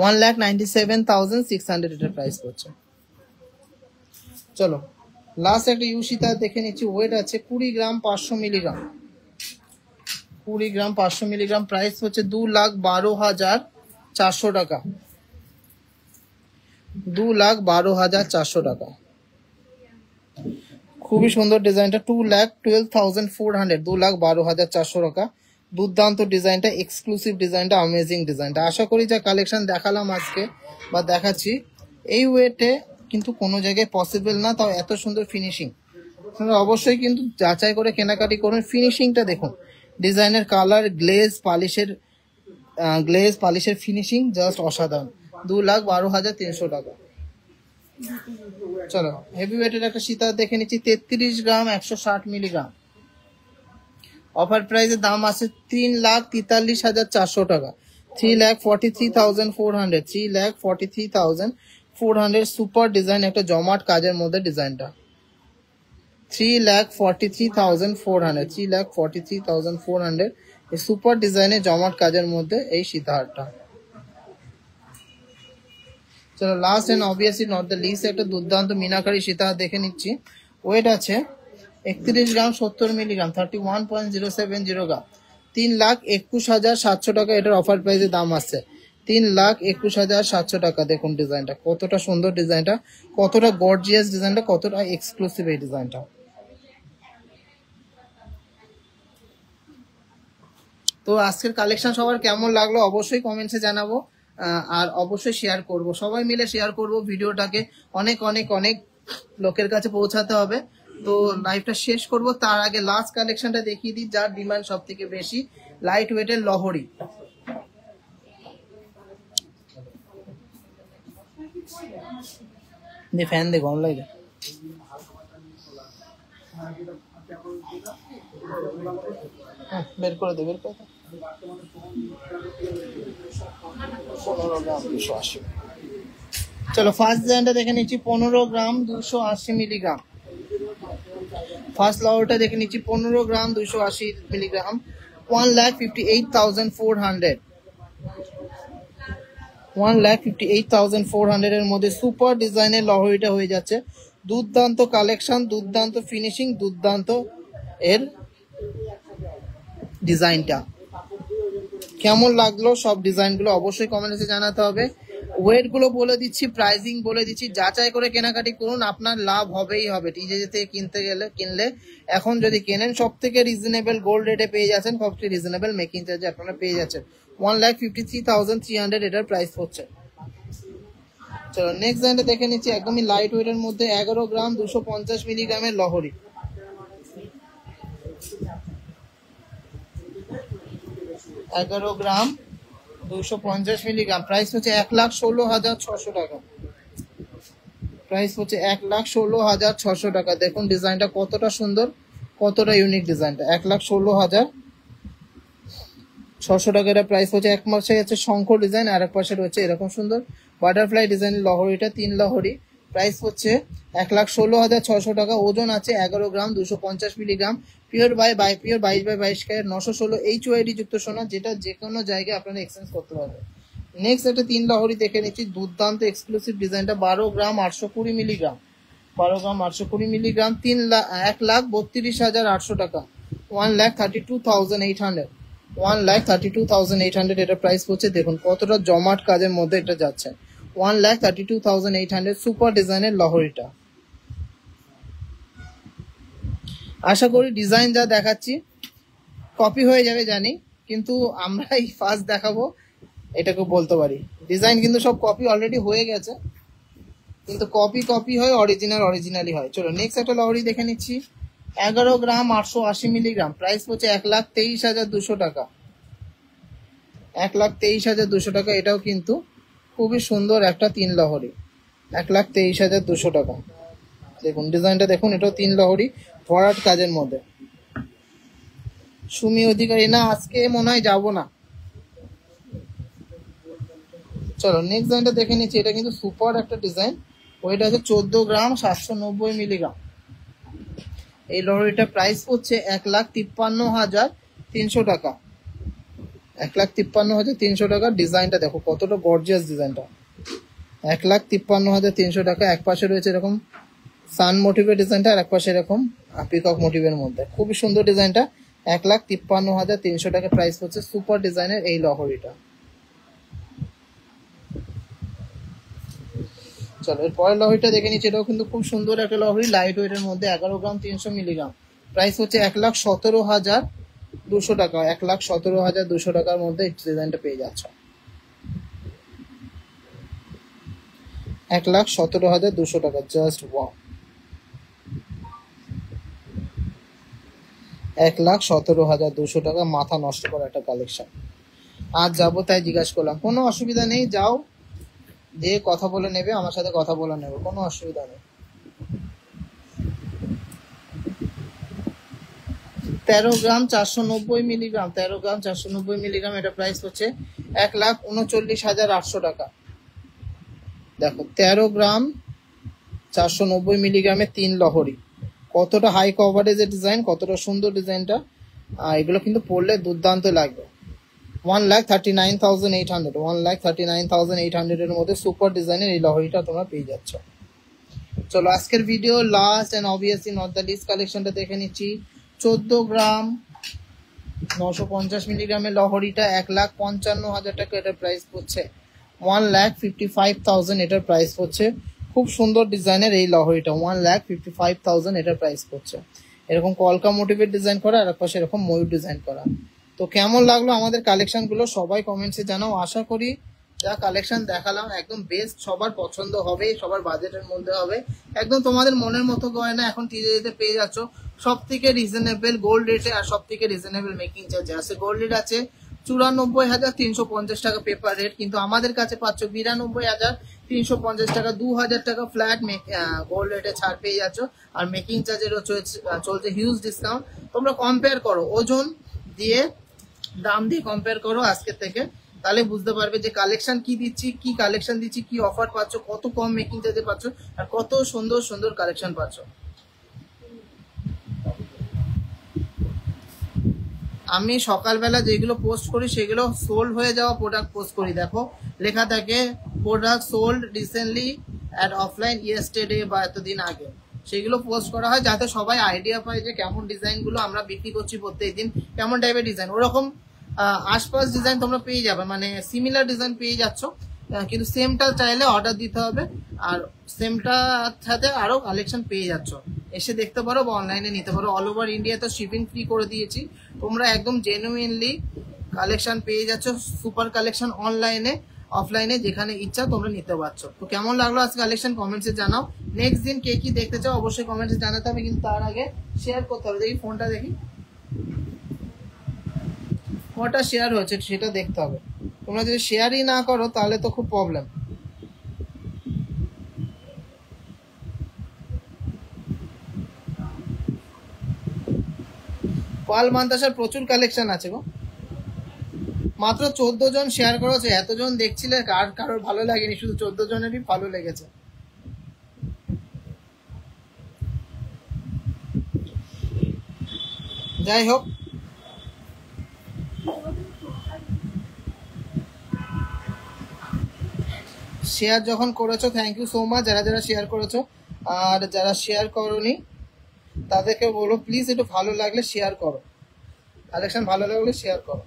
1,97,600 এটার প্রাইস পড়ছে। চলো লাস্ট একটা ইউ সীতাহার দেখে নিচ্ছি, ওয়েট আছে 20 গ্রাম 500 মিলিগ্রাম, 20 গ্রাম 500 মিলিগ্রাম, প্রাইস হচ্ছে 2,12,400 টাকা, 2,12,400 টাকা। খুবই সুন্দর ডিজাইনটা, 2,12,400, 2,12,400 টাকা। দুর্দান্ত ডিজাইনটা, এক্সক্লুসিভ ডিজাইনটা, অ্যামেজিং ডিজাইনটা। আশা করি যা কালেকশন দেখালাম আজকে বা দেখাচ্ছি এই ওয়েটে কিন্তু কোনো জায়গায় পসিবল না, তাও এত সুন্দর ফিনিশিং। আপনারা অবশ্যই কিন্তু যাচাই করে কেনাকাটি করুন, ফিনিশিংটা দেখুন, ডিজাইনের কালার, গ্লেজ পালিশের ফিনিশিং জাস্ট অসাধারণ। 2,12,300 টাকা। চলো হেভি ওয়েটের একটা সীতাহার দেখে নিচ্ছি, 33 গ্রাম 160 মিলিগ্রাম, অফার প্রাইসের দাম আছে 3,43,400 টাকা, 3,43,400, 3,43,400। সুপার ডিজাইন, একটা জমাট কাজের মধ্যে ডিজাইনটা, 3,43,400, 3,43,400 এই সুপার ডিজাইনে জমাট কাজের মধ্যে এই সীতাহারটা। চলো last and obviously not the least একটা দুর্দান্ত মিনাকারি সীতাহার দেখে নিচ্ছি, ওয়েট আছে 31 গ্রাম 70 মিলিগ্রাম, 31.070 গ্রাম, 3,21,700 টাকা এটার অফার প্রাইসের দাম আছে, 3,21,700 টাকা। দেখুন ডিজাইনটা কতটা সুন্দর, ডিজাইনটা কতটা গর্জিয়াস, ডিজাইনটা কতটা এক্সক্লুসিভ এই ডিজাইনটা। তো আজকের কালেকশন সবার কেমন লাগলো অবশ্যই কমেন্টসে জানাবো, আর অবশ্যই শেয়ার করব, সবাই মিলে শেয়ার করব ভিডিওটাকে, অনেক অনেক অনেক লোকের কাছে পৌঁছাতে হবে। তো লাইভটা শেষ করব তার আগে লাস্ট কালেকশনটা দেখিয়ে দিই, যার ডিমান্ড সব থেকে বেশি, লাইট ওয়েটের লহরি। ফ্যান দে গরম লাগে, বের করে দে, বের করে দে। 15 গ্রাম 280। চলো ফার্স্ট ডিজাইনটা দেখে নিচ্ছি, 15 গ্রাম 280 মিলিগ্রাম, ফার্স্ট লহরটা দেখে নিচ্ছি, 15 গ্রাম 280 মিলিগ্রাম, 1,58,400, 1,58,400 এর মধ্যে সুপার ডিজাইনের লহরিটা হয়ে যাচ্ছে। দুর্দান্ত কালেকশন, দুর্দান্ত ফিনিশিং, দুর্দান্ত এর ডিজাইনটা। কেমন লাগলো সব ডিজাইনগুলো অবশ্যই কমেন্টে জানাতে হবে। ওয়েট গুলো বলে দিচ্ছি, প্রাইসিং বলে দিচ্ছি, যাচাই করে কেনাকাটি করুন, আপনার লাভ হবেই হবে। টিজে থেকে কিনলে এখন যদি কেনেন সব থেকে রিজনেবল গোল্ড রেটে পেয়ে যাচ্ছেন, সব থেকে রিজনেবল মেকিং চার্জে আপনারা পেয়ে যাচ্ছেন। 1,53,300 এটার প্রাইস হচ্ছে। চলো নেক্সট ডিজাইনটা দেখে নিচ্ছি, একদমই লাইট ওয়েটের মধ্যে, 11 গ্রাম 250 মিলিগ্রামের লহরি, 11 গ্রাম 250 মিলিগ্রাম, প্রাইস হচ্ছে 1,16,600 টাকা, প্রাইস হচ্ছে 1,16,600 টাকা। দেখুন ডিজাইনটা কতটা সুন্দর, কতটা ইউনিক ডিজাইনটা, 1,16,600 টাকা এটা প্রাইস হচ্ছে। এক পাশে আছে শঙ্খ ডিজাইন, আর এক পাশে রয়েছে এরকম সুন্দর বাটারফ্লাই ডিজাইনের লহরিটা, 3 লহরি, প্রাইস হচ্ছে 1,16,600 টাকা। ওজন আছে 11 গ্রাম 250 মিলিগ্রাম, পিওর 22/22 ক্যারেট, 916 HYD যুক্ত সোনা, যেটা যে কোনো জায়গায় আপনারা এক্সচেঞ্জ করতে পারবেন। নেক্সট একটা 3 লহরি দেখে নিচ্ছি, দুর্দান্ত এক্সক্লুসিভ ডিজাইনটা, 12 গ্রাম 820 মিলিগ্রাম, 12 গ্রাম 820 মিলিগ্রাম, 1,32,800 টাকা, 1,32,800, 1,32,800 এটা প্রাইস হচ্ছে। দেখুন কতটা জমাট কাজের মধ্যে এটা যাচ্ছে, 1,32,800 সুপার ডিজাইনের লহরিটা। আশা করি ডিজাইন যা দেখাচ্ছি কপি হয়ে যাবে জানি, কিন্তু আমরাই ফার্স্ট দেখাবো এটাকে বলতে পারি। ডিজাইন কিন্তু সব কপি অলরেডি হয়ে গেছে, কিন্তু কপি হয়, অরিজিনালি হয়। চলো নেক্সট একটা লহরি দেখে নিচ্ছি, 11 গ্রাম 880 মিলিগ্রাম, প্রাইস পড়ছে 1,23,200 টাকা। 1,23,200 টাকা। এটাও কিন্তু খুবই সুন্দর একটা 3 লহরি, 1,23,200 টাকা। দেখুন ডিজাইনটা দেখুন, এটাও 3 লহরি ভরাট কাজের মধ্যে। সুমি অধিকারী, না আজকে মনে হয় যাবো না। চলো নেক্সট ডিজাইনটা দেখে নিচ্ছি। এটা কিন্তু সুপার একটা ডিজাইন। ওইটা আছে 14 গ্রাম 790 মিলিগ্রাম। এই লহরিটা প্রাইস পড়ছে 1,53,300 টাকা। 1,53,300 টাকা। ডিজাইনটা দেখো কতটা গর্জিয়াস ডিজাইনটা, 1,53,300 টাকা। এক পাশে রয়েছে এরকম সান মোটিভের ডিজাইনটা, আর এক পাশে এরকম পিকক মোটিভের মধ্যে খুবই সুন্দর ডিজাইনটা। 1,53,300 টাকা প্রাইস পড়ছে সুপার ডিজাইনের এই লহরিটা। চলো এর পরের লহরিটা দেখে নিচ্ছি। এটাও কিন্তু খুব সুন্দর একটা লহরি, লাইট ওয়েটের মধ্যে, 11 গ্রাম 300 মিলিগ্রাম। প্রাইস হচ্ছে 1,17,200 টাকা। 1,17,200 টাকার মধ্যে এই ডিজাইনটা পেয়ে যাচ্ছে। 1,17,200 টাকা, জাস্ট ওয়াও। 1,17,200 টাকা, মাথা নষ্ট করা একটা কালেকশন। আজ যাবো তাই জিজ্ঞাসা করলাম, কোনো অসুবিধা নেই, যাও দিয়ে কথা বলে নেবে, আমার সাথে কথা বলে নেবে, কোনো অসুবিধা নেই। 13 গ্রাম 490 মিলিগ্রাম, 13 গ্রাম 490 মিলিগ্রাম। এটা প্রাইস হচ্ছে 1,39,800 টাকা। দেখো 13 গ্রাম 490 মিলিগ্রামের 3 লহরি, কতটা হাই কভারেজের ডিজাইন, কতটা সুন্দর ডিজাইনটা। এগুলো কিন্তু পরলে দুর্দান্ত লাগবে। 1,39,800, 1,39,800 এর মধ্যে সুপার ডিজাইনের এই লহরিটা তোমরা পেয়ে যাচ্ছ। চলো আজকের video last and obviously not the least কালেকশনটা দেখে নিচ্ছি। 14 গ্রাম 950 মিলিগ্রামের লহরিটা 1,55,000 টাকা। এটার প্রাইস পড়ছে 1,55,000। এটার প্রাইস পড়ছে খুব সুন্দর ডিজাইনের এই লহরিটা, 1,55,000 এটার প্রাইস পড়ছে। এরকম কলকা মোটিভের ডিজাইন করা, আর পাশে এরকম ময়ূর ডিজাইন করা। তো কেমন লাগলো আমাদের কালেকশন গুলো সবাই কমেন্টসে জানাও। আশা করি যা কালেকশন দেখালাম একদম বেস্ট, সবার পছন্দ হবে, সবার বাজেটের মধ্যে হবে, একদম তোমাদের মনের মতো গয়না এখন টিজেতে পেয়ে যাচ্ছ সব থেকে রিজনেবল গোল্ড রেটে, আর সব থেকে রিজনেবল মেকিং চার্জে আছে। গোল্ড রেট আছে 94,350 টাকা পেপার রেট, কিন্তু আমাদের কাছে পাচ্ছ 92,350 টাকা, 2,000 টাকা ফ্ল্যাট গোল্ড রেটে ছাড় পেয়ে যাচ্ছ। আর মেকিং চার্জেরও চলছে হিউজ ডিসকাউন্ট। তোমরা কম্পেয়ার করো, ওজন দিয়ে দাম দিয়ে কম্পেয়ার করো আজকের থেকে, তাহলে বুঝতে পারবে যে কালেকশন কি দিচ্ছি, কি কালেকশন দিচ্ছি, কি অফার পাচ্ছ, কত কম মেকিং চার্জে পাচ্ছ, আর কত সুন্দর সুন্দর কালেকশন পাচ্ছ। আমি সকালবেলা যেগুলো পোস্ট করি সেগুলো সোল্ড হয়ে যাওয়া প্রোডাক্ট পোস্ট করি। দেখো লেখা থাকে product sold recently at offline yesterday বা এতদিন আগে, সেগুলো পোস্ট করা হয় যাতে সবাই আইডিয়া পায় যে কেমন ডিজাইনগুলো আমরা বিক্রি করছি প্রত্যেকদিন, কেমন টাইপের ডিজাইন। ওরকম আশপাশ ডিজাইন তোমরা পেয়ে যাবে, মানে সিমিলার ডিজাইন পেয়ে যাচ্ছ, কিন্তু সেমটা চাইলে অর্ডার দিতে হবে, আর সেমটার সাথে আরো কালেকশন পেয়ে যাচ্ছ। এসে দেখতে পারো বা অনলাইনে নিতে পারো। অল ওভার ইন্ডিয়া তো শিপিং ফ্রি করে দিয়েছি। তোমরা একদম জেনুইনলি কালেকশন পেয়ে যাচ্ছ, সুপার কালেকশন, অনলাইনে অফলাইনে যেখানে ইচ্ছা তোমরা নিতে পারছো। তো কেমন লাগলো আজকে কালেকশন কমেন্টসে জানাও। নেক্সট দিন কে কি দেখতে চাও অবশ্যই কমেন্টসে জানাতে হবে, কিন্তু তার আগে শেয়ার করতে হবে। দেখি ফোনটা দেখি কটা শেয়ার হয়েছে সেটা দেখতে হবে। তোমরা যদি শেয়ারই না করো তাহলে তো খুব প্রবলেম। পাল মান্তাসার প্রচুর কালেকশন আছে গো, মাত্র 14 জন শেয়ার করেছে, এতজন দেখছিলে কারোর ভালো লাগেনি, শুধু 14 জনেরই ভালো লেগেছে। যাই হোক, শেয়ার যখন করেছো থ্যাংক ইউ সো মাচ যারা যারা শেয়ার করেছো, আর যারা শেয়ার করোনি তাদেরকে বলো প্লিজ একটু ভালো লাগলে শেয়ার করো, কালেকশন ভালো লাগলে শেয়ার করো।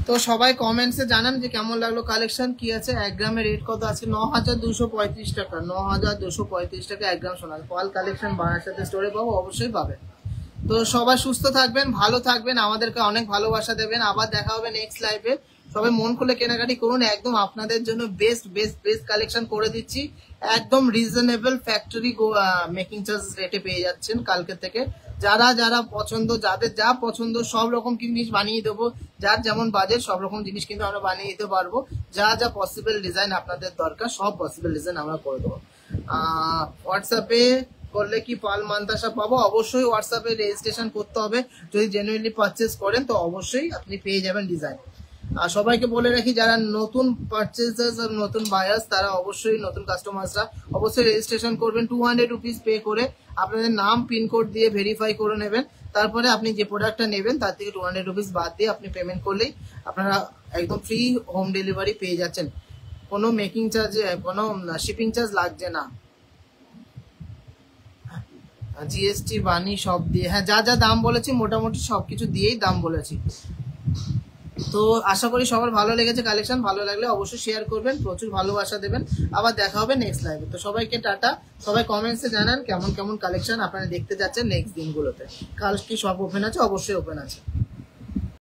তো তো সবাই কমেন্টসে জানান যে কেমন লাগলো কালেকশন, কি আছে। 1 গ্রামের রেট কত আছে? 9235 টাকা। 9235 টাকা 1 গ্রাম সোনা। ফল কালেকশন বারাসাতে স্টোরে পাবো, অবশ্যই পাবে। তো সবাই সুস্থ থাকবেন, ভালো থাকবেন, আমাদেরকে অনেক ভালোবাসা দেবেন। আবার দেখা হবে নেক্সট লাইভে। সবাই মন খুলে কেনাকাটি করুন, একদম আপনাদের জন্য বেস্ট বেস্ট বেস্ট কালেকশন করে দিচ্ছি। একদম রিজনেবল ফ্যাক্টরি মেকিং চার্জ রেটে পেয়ে যাচ্ছেন কালকে থেকে। যারা যারা পছন্দ, যাদের যা পছন্দ সব রকম জিনিস বানিয়ে দেবো। যার যেমন বাজেট সব রকম জিনিস কিন্তু আমরা বানিয়ে দিতে পারবো। যা যা পসিবল ডিজাইন আপনাদের দরকার সব পসিবল ডিজাইন আমরা করে দেবো। হোয়াটসঅ্যাপে করলে কি পাল মান্তাসা পাবো? অবশ্যই হোয়াটসঅ্যাপে রেজিস্ট্রেশন করতে হবে। যদি জেনুইনলি পারচেস করেন তো অবশ্যই আপনি পেয়ে যাবেন ডিজাইন। আর সবাইকে বলে রাখি, যারা নতুন পারচেজার্স আর নতুন বায়ার্স তারা অবশ্যই, নতুন কাস্টমার্সরা অবশ্যই রেজিস্ট্রেশন করবেন। 200 রুপিস পে করে আপনাদের নাম পিনকোড দিয়ে ভেরিফাই করে নেবেন। তারপরে আপনি যে প্রোডাক্টটা নেবেন তার থেকে 200 রুপিস বাদ দিয়ে আপনি পেমেন্ট করলেই আপনারা একদম ফ্রি হোম ডেলিভারি পেয়ে যাচ্ছেন। কোনো মেকিং চার্জ, কোনো শিপিং চার্জ লাগছে না। জিএসটি বানি সব দিয়ে, হ্যাঁ যা যা দাম বলেছি মোটামুটি সবকিছু দিয়েই দাম বলেছি। তো আশা করি সবার ভালো লেগেছে কালেকশন। ভালো লাগলে অবশ্যই শেয়ার করবেন, প্রচুর ভালোবাসা দেবেন। আবার দেখা হবে নেক্সট লাইভে। তো সবাইকে টাটা। সবাই কমেন্টসে জানান কেমন কেমন কালেকশন আপনারা দেখতে যাচ্ছেন নেক্সট দিনগুলোতে। কাল কি সব ওপেন আছে? অবশ্যই ওপেন আছে।